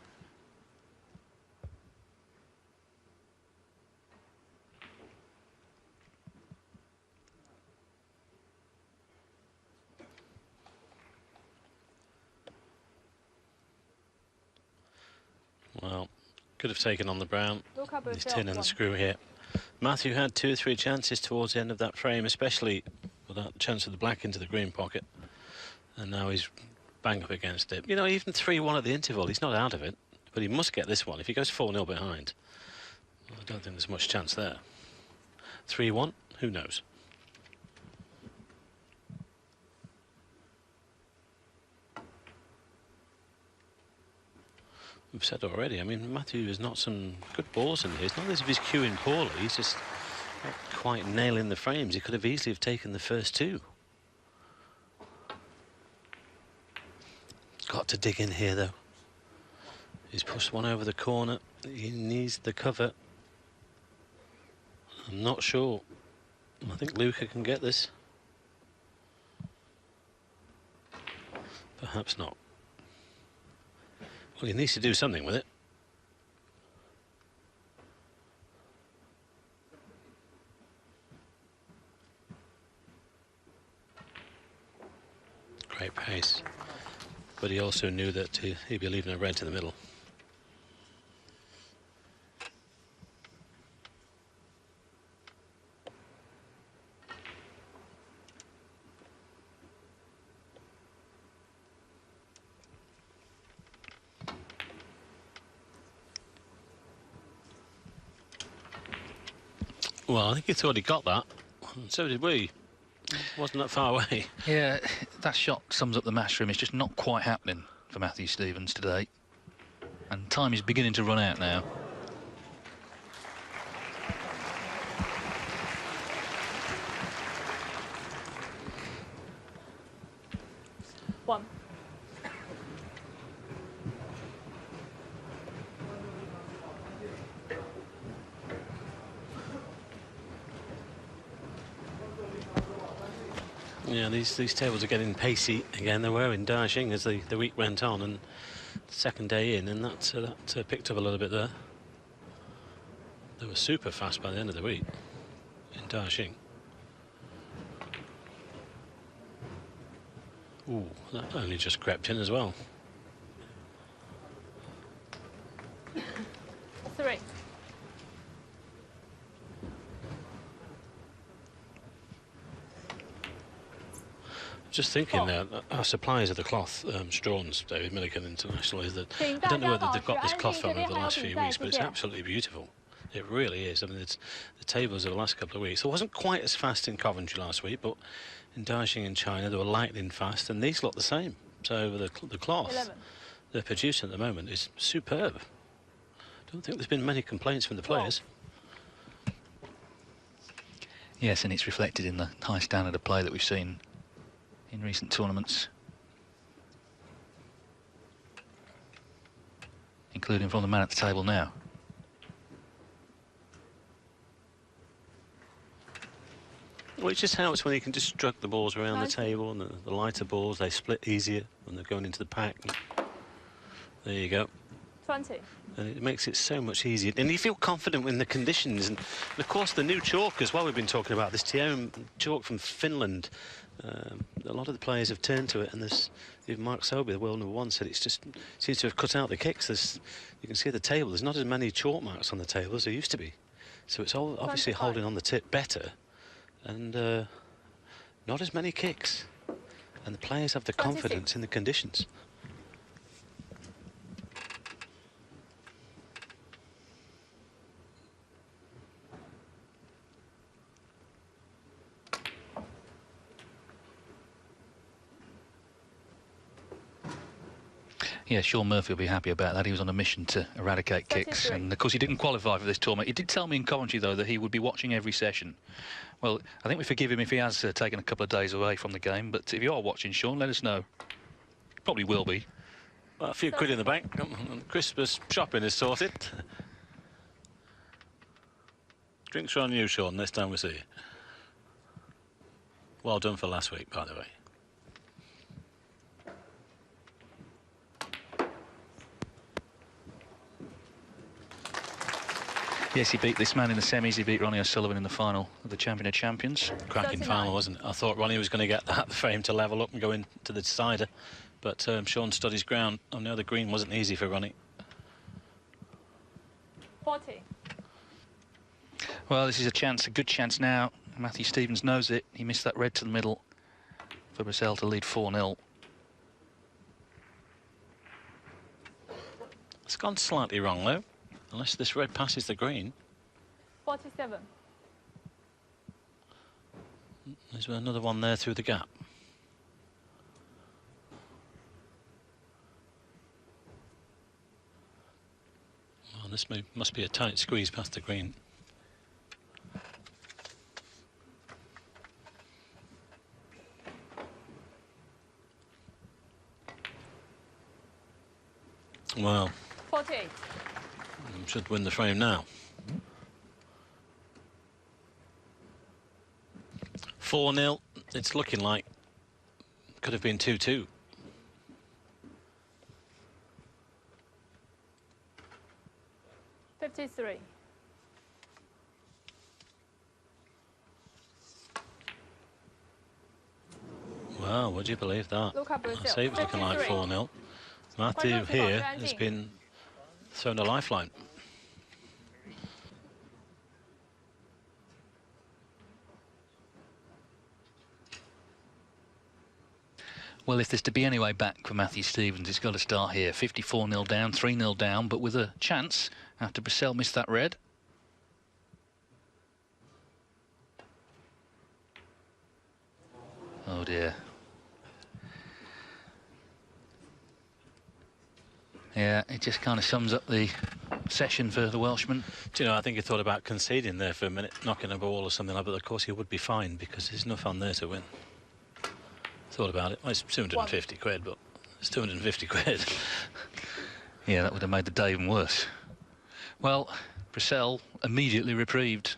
Well, could have taken on the brown. Luca He's Brecel, turning the one. screw here. Matthew had 2 or 3 chances towards the end of that frame, especially with that chance of the black into the green pocket. And now he's bang up against it. You know, even 3-1 at the interval, he's not out of it. But he must get this one. If he goes 4-0 behind, I don't think there's much chance there. 3-1, who knows? We've said already, I mean, Matthew has not some good balls in here. It's not as if he's cueing poorly, he's just not quite nailing the frames. He could have easily have taken the first 2. Got to dig in here, though. He's pushed one over the corner. He needs the cover. I'm not sure. I think Luca can get this. Perhaps not. Well, he needs to do something with it. Great pace. But he also knew that he'd be leaving a red to the middle. Well, I think he thought he got that. So did we. Wasn't that far away. Yeah, that shot sums up the match for him. It's just not quite happening for Matthew Stevens today. And time is beginning to run out now. One. Yeah, these tables are getting pacey again. They were in Daishing as the week went on, and the second day in, and that picked up a little bit there. They were super fast by the end of the week in Daishing. Ooh, that only just crept in as well. 3. Just thinking now, our suppliers of the cloth, Strawn's, David Milliken International, is that I don't know whether they've got this cloth from over the last few weeks, but it's absolutely beautiful. It really is. I mean, it's the tables of the last couple of weeks. It wasn't quite as fast in Coventry last week, but in Daishing in China, they were lightning fast, and these look the same. So the cloth 11. they're producing at the moment is superb. I don't think there's been many complaints from the players. Yes, and it's reflected in the high standard of play that we've seen in recent tournaments, including from the man at the table now. Well, it just helps when you can just strut the balls around the table, and the lighter balls, they split easier when they're going into the pack. There you go. 20. And it makes it so much easier. And you feel confident in the conditions. And of course, the new chalk as well, we've been talking about, this TM chalk from Finland. A lot of the players have turned to it, and there's even Mark Selby, the world #1, said it's just seems to have cut out the kicks. You can see at the table, there's not as many chalk marks on the table as there used to be. So it's all obviously 25. holding on the tip better, and not as many kicks. And the players have the 26. confidence in the conditions. Yeah, Sean Murphy will be happy about that. He was on a mission to eradicate kicks. 33. And, of course, he didn't qualify for this tournament. He did tell me in commentary, though, that he would be watching every session. Well, I think we forgive him if he has taken a couple of days away from the game. But if you are watching, Sean, let us know. Probably will be. Well, a few quid in the bank. Christmas shopping is sorted. Drinks are on you, Sean, next time we see you. Well done for last week, by the way. Yes, he beat this man in the semis. He beat Ronnie O'Sullivan in the final of the Champion of Champions. Cracking 39. final, wasn't it? I thought Ronnie was going to get that frame to level up and go into the decider. But Sean stood his ground. I know the green wasn't easy for Ronnie. 40. Well, this is a good chance now. Matthew Stevens knows it. He missed that red to the middle for Brecel to lead 4-0. It's gone slightly wrong, though. Unless this red passes the green. 47. There's another one there through the gap. Well, this must be a tight squeeze past the green. Well, 48. should win the frame now. 4-0. It's looking like could have been 2-2. $53. Wow, would you believe that? Luca I Brecel. say it was looking like 53. 4-0. Matthew here has been thrown a lifeline. Well, if there's to be any way back for Matthew Stevens, it's got to start here. 54-0 down, 3-0 down, but with a chance after Brecel missed that red. Oh dear. Yeah, it just kind of sums up the session for the Welshman. Do you know, I think he thought about conceding there for a minute, knocking a ball or something like that, but of course he would be fine because there's enough on there to win. Thought about it. Well, it's 250 quid, but it's 250 quid. Yeah, that would have made the day even worse. Well, Brecel immediately reprieved.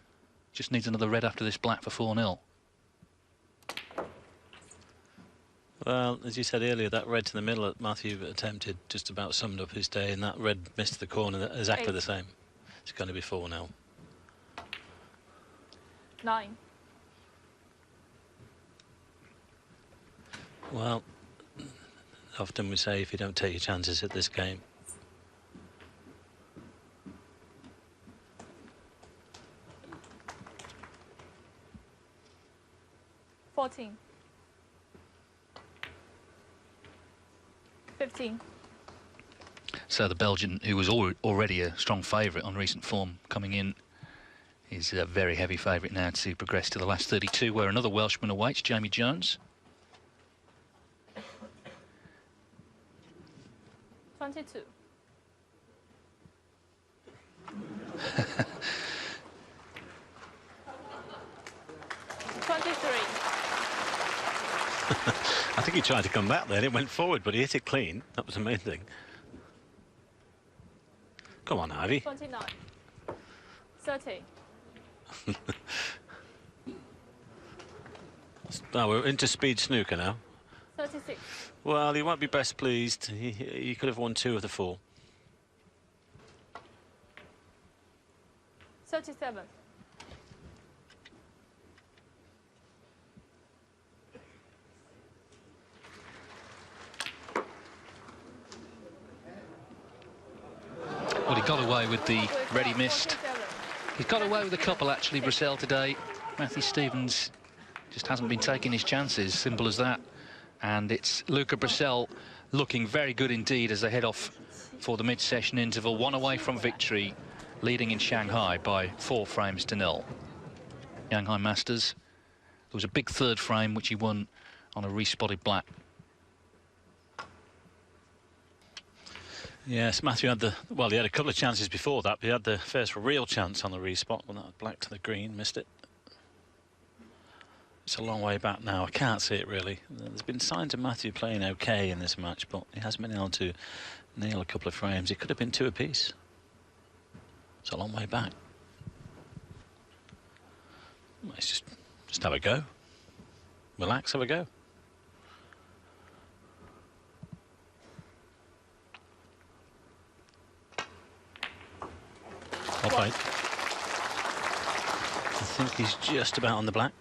Just needs another red after this black for 4-0. Well, as you said earlier, that red to the middle that Matthew attempted just about summed up his day, and that red missed the corner, exactly 8. the same. It's going to be 4-0. 9. Well, often we say if you don't take your chances at this game. $14. 15. So the Belgian, who was already a strong favourite on recent form coming in, is a very heavy favourite now to progress to the last 32, where another Welshman awaits, Jamie Jones. 22. I think he tried to come back there, it went forward, but he hit it clean. That was the main thing. Come on, Ivy. 29. 30. Now we're into speed snooker now. 32. 26. Well, he won't be best pleased. He could have won 2 of the 4. 37. Well, he got away with the ready missed. 47. He's got away with a couple, actually, Brecel, today. Matthew Stevens just hasn't been taking his chances, simple as that. And it's Luca Brecel looking very good indeed as they head off for the mid-session interval. 1 away from victory, leading in Shanghai by 4 frames to 0. Shanghai Masters. There was a big 3rd frame, which he won on a respotted black. Yes, Matthew had well, he had a couple of chances before that, but he had the first real chance on the respot when that was black to the green, missed it. It's a long way back now. I can't see it really. There's been signs of Matthew playing okay in this match, but he hasn't been able to nail a couple of frames. It could have been 2 apiece. It's a long way back. Let's just have a go. Relax, have a go. Well played. I think he's just about on the black.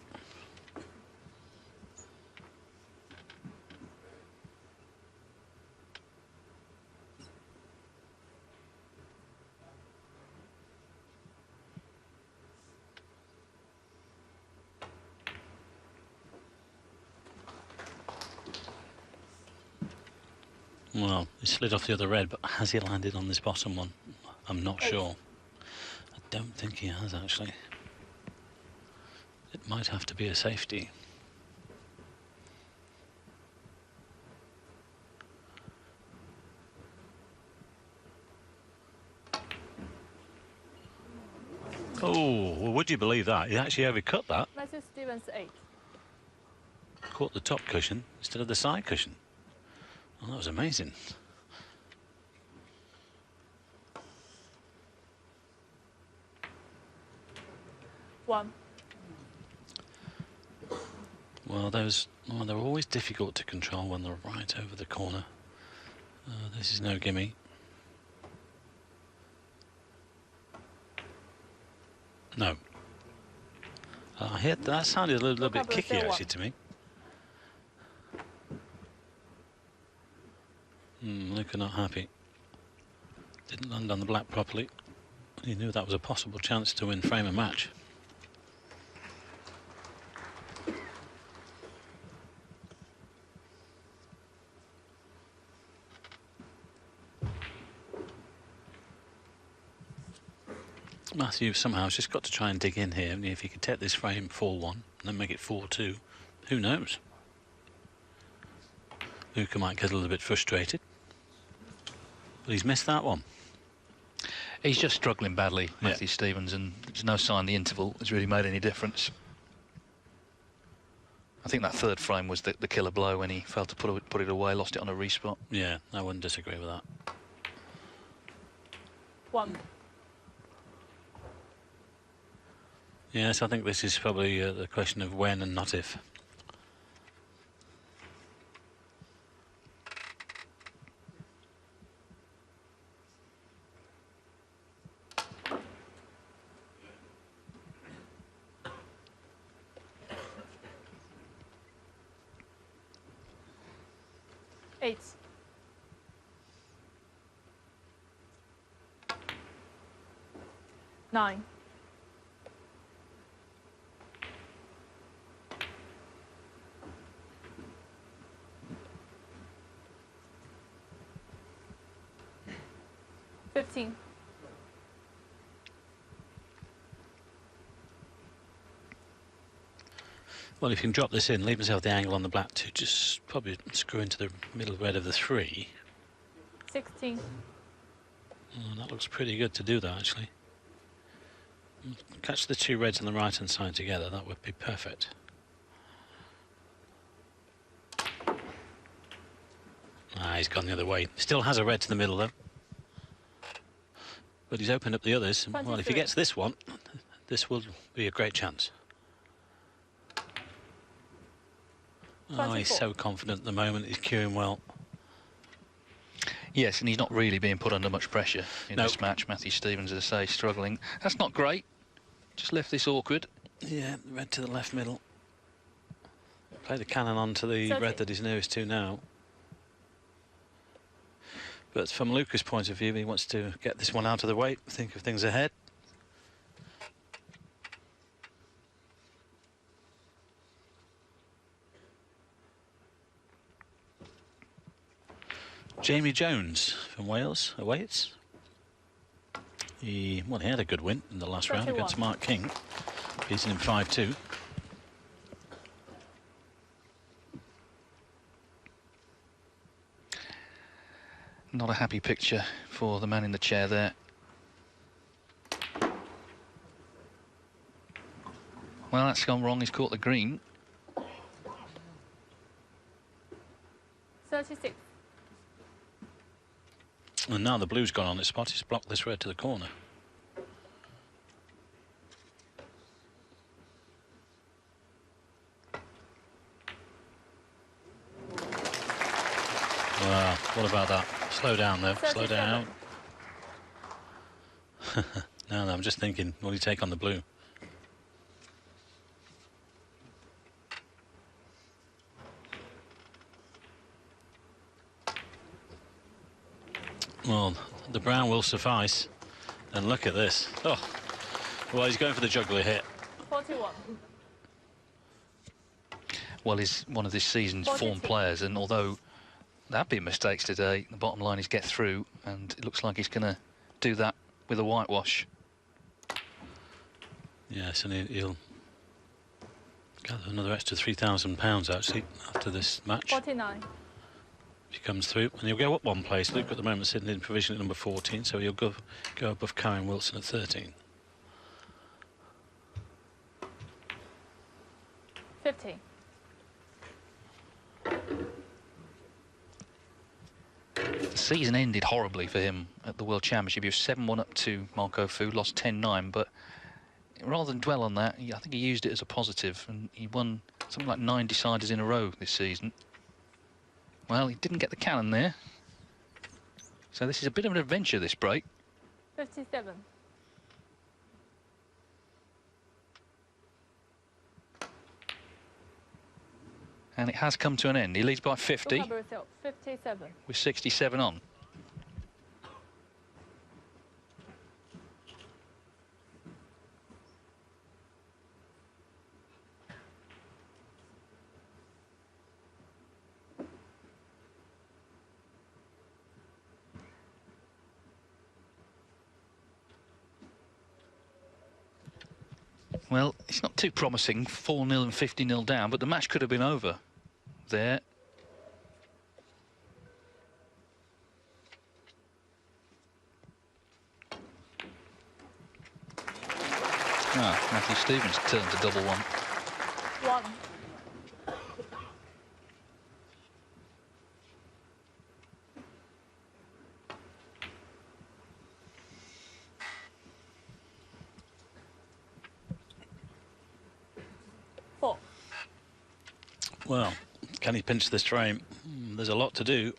Well, he slid off the other red, but has he landed on this bottom one? I'm not sure. I don't think he has, actually. It might have to be a safety. Oh, well, would you believe that? He actually overcut that. Matthew Stevens 8. Caught the top cushion instead of the side cushion. Oh, that was amazing. One. Well, they're always difficult to control when they're right over the corner. This is no gimme. No. That sounded a little bit kicky actually to me. Luca not happy. Didn't land on the black properly. He knew that was a possible chance to win frame a match. Matthew somehow has just got to try and dig in here. If he could take this frame 4-1 and then make it 4-2, who knows? Luca might get a little bit frustrated. But he's missed that one. He's just struggling badly, Matthew Stevens, and there's no sign the interval has really made any difference. I think that 3rd frame was the killer blow when he failed to put it away, lost it on a respot. Yeah, I wouldn't disagree with that. 1. Yes, I think this is probably the question of when and not if. Eight. 9. 15. Well, if you can drop this in, leave himself the angle on the black to just probably screw into the middle red of the 3. 16. Oh, that looks pretty good to do that, actually. Catch the 2 reds on the right-hand side together, that would be perfect. He's gone the other way. Still has a red to the middle, though. But he's opened up the others. Well, if he gets this one, this will be a great chance. Oh, he's 24. so confident at the moment. He's cueing well. Yes, and he's not really being put under much pressure in Nope. this match. Matthew Stevens, as I say, struggling. That's not great. Just left this awkward. Yeah, red to the left middle. Play the cannon onto the 30. red that he's nearest to now. But from Luca's point of view, he wants to get this one out of the way, think of things ahead. Jamie Jones from Wales awaits. He had a good win in the last round 31. against Mark King, beating him 5-2. Not a happy picture for the man in the chair there. Well, that's gone wrong. He's caught the green. 36. And now the blue's gone on its spot. He's blocked this red to the corner. Wow, what about that? Slow down though, slow 37. down. No, I'm just thinking, what do you take on the blue? Well, the brown will suffice. And look at this. Oh, well, he's going for the juggler hit. 41. Well, he's one of this season's 42. form players, and although there have been mistakes today, the bottom line is get through, and it looks like he's going to do that with a whitewash. Yes, and he'll gather another extra £3,000 actually after this match. 49. If he comes through, and he'll go up one place. Luke at the moment sitting in provision at number 14, so he'll go above Karen Wilson at 13. 50. The season ended horribly for him at the World Championship. He was 7-1 up to Marco Fu, lost 10-9, but rather than dwell on that, I think he used it as a positive, and he won something like 9 deciders in a row this season. Well, he didn't get the cannon there. So this is a bit of an adventure, this break. 57. And it has come to an end. He leads by 50 Luca Brecel, 57. with 67 on. Well, it's not too promising, 4-0 and 50-0 down, but the match could have been over there. Matthew Stevens turned to double one. 1. Well, can he pinch this frame? There's a lot to do.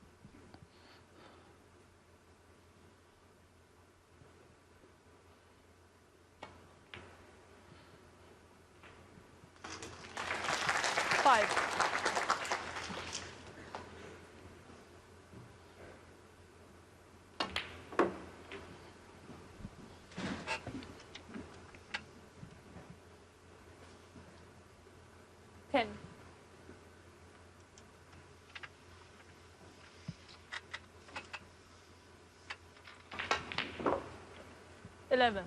Eleven.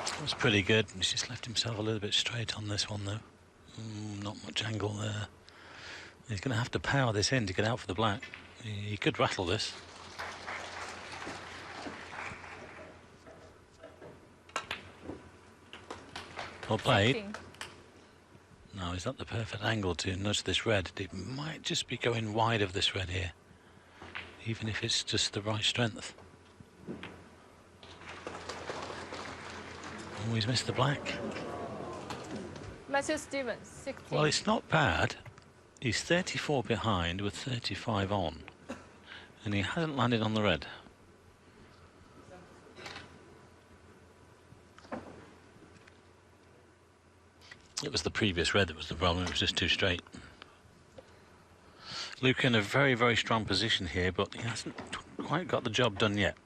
That was pretty good. He's just left himself a little bit straight on this one, though. Not much angle there. He's going to have to power this in to get out for the black. He could rattle this. Well played. 16. Now, is that the perfect angle to nudge this red? It might just be going wide of this red here, even if it's just the right strength. Oh, he's missed the black. Matthew Stevens, 16. Well, it's not bad. He's 34 behind with 35 on, and he hasn't landed on the red. It was the previous red that was the problem. It was just too straight. Luca in a very, very strong position here, but he hasn't quite got the job done yet.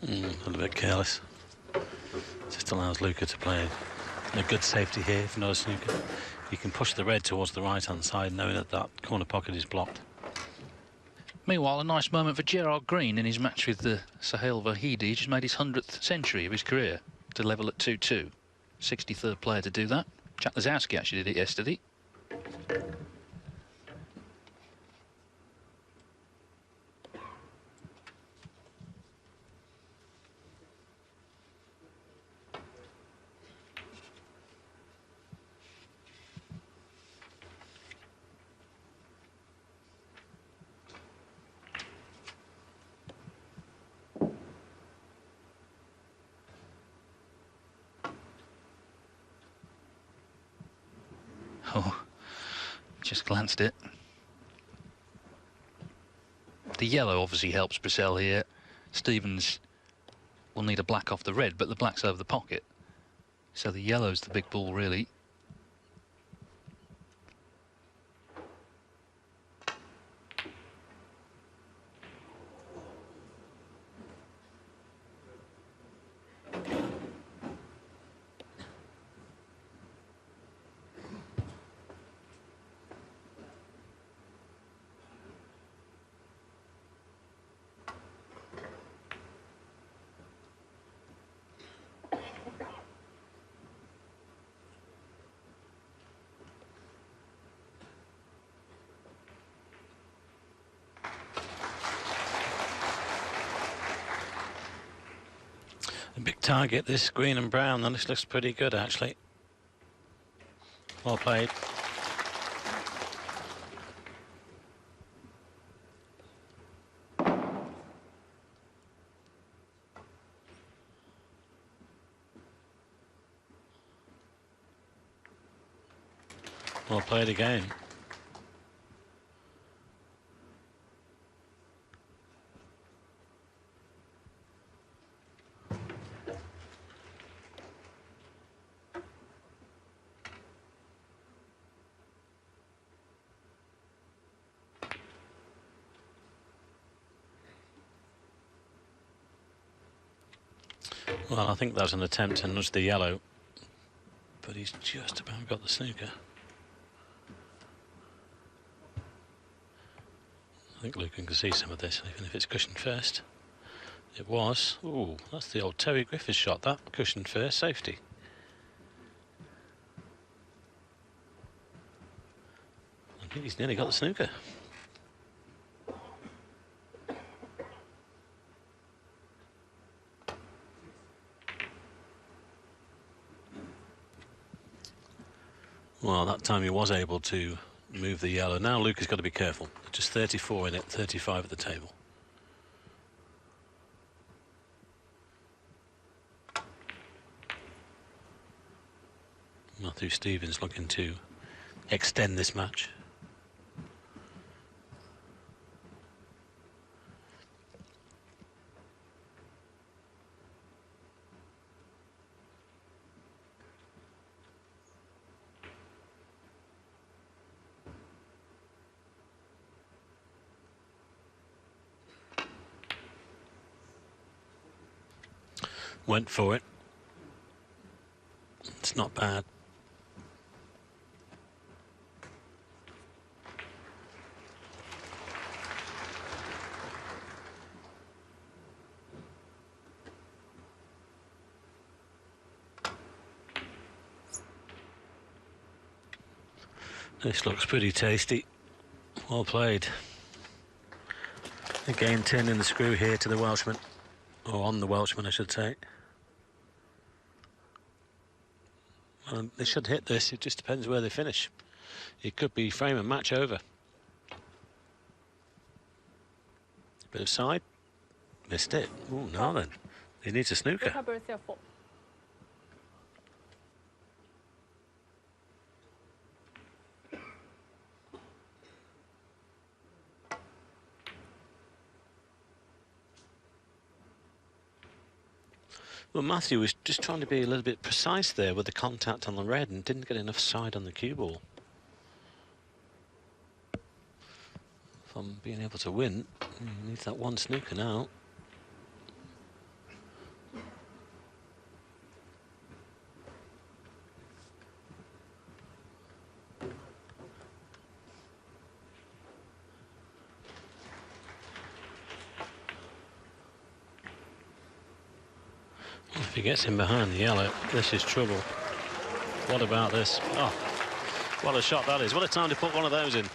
A little bit careless. Just allows Luca to play a good safety here for another snooker. You can push the red towards the right-hand side, knowing that that corner pocket is blocked. Meanwhile, a nice moment for Gerard Green in his match with Sahel Vahidi. He just made his 100th century of his career to level at 2-2. 63rd player to do that. Jack Lazowski actually did it yesterday. Oh, just glanced it. The yellow obviously helps Brecel here. Stevens will need a black off the red, but the black's over the pocket. So the yellow's the big ball, really. A big target, this green and brown, and this looks pretty good actually. Well played. Well played again. Well, I think that was an attempt to nudge the yellow, but he's just about got the snooker. I think Lucan can see some of this, even if it's cushioned first. It was. Ooh, that's the old Terry Griffiths shot, that. Cushioned first, safety. I think he's nearly got the snooker. Well, that time he was able to move the yellow. Now Luca's got to be careful. Just 34 in it, 35 at the table. Matthew Stevens looking to extend this match. Went for it. It's not bad. This looks pretty tasty. Well played. Again, turning the screw here to the Welshman. Or on the Welshman, I should say. They should hit this, it just depends where they finish. It could be frame and match over. Bit of side. Missed it. Oh, no then. He needs a snooker. Luca Brecel 4. Well, Matthew was just trying to be a little bit precise there with the contact on the red and didn't get enough side on the cue ball. From being able to win, he needs that one snooker now. If he gets in behind the yellow, this is trouble. What about this? Oh, what a shot that is. What a time to put one of those in.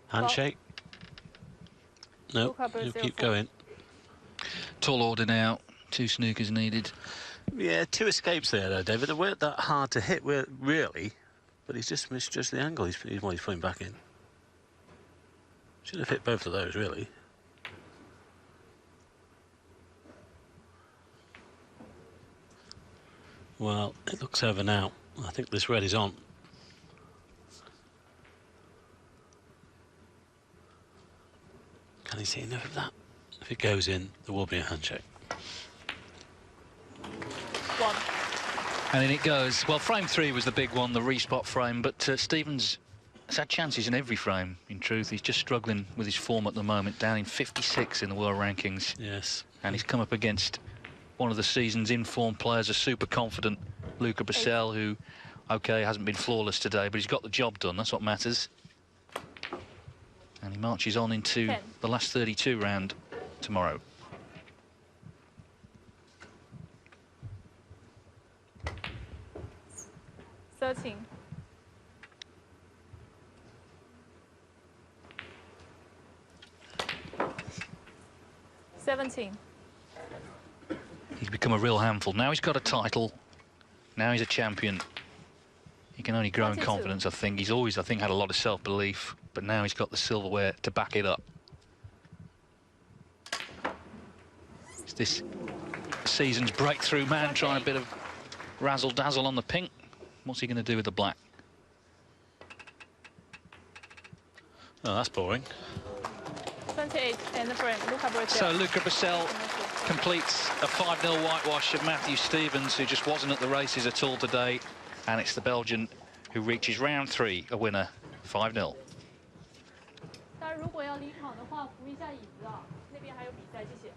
Handshake. No, he'll keep going. Tall order now. 2 snookers needed. Yeah, 2 escapes there, though, David. They weren't that hard to hit, really. But he's just misjudged the angle. He's putting back in. Should have hit both of those, really. Well, it looks over now. I think this red is on. Can he see enough of that? If it goes in, there will be a handshake. 1. And in it goes. Well, frame 3 was the big one, the respot frame, but Stevens has had chances in every frame, in truth. He's just struggling with his form at the moment, down in 56 in the world rankings. Yes. And he's come up against one of the season's in-form players, a super confident Luca Brecel, who, OK, hasn't been flawless today, but he's got the job done. That's what matters. And he marches on into 10. the last 32 round tomorrow. Thirteen. 17. He's become a real handful. Now he's got a title. Now he's a champion. He can only grow in 42. confidence, I think. He's always, I think, had a lot of self-belief, but now he's got the silverware to back it up. It's this season's breakthrough man trying a bit of razzle-dazzle on the pink. What's he going to do with the black? Oh, that's boring. 28 and the frame. Luca Brecel. So Luca Brecel completes a 5-0 whitewash of Matthew Stevens, who just wasn't at the races at all today. And it's the Belgian who reaches round 3, a winner, 5-0. 但如果要离场的话，扶一下椅子啊，那边还有比赛，谢谢。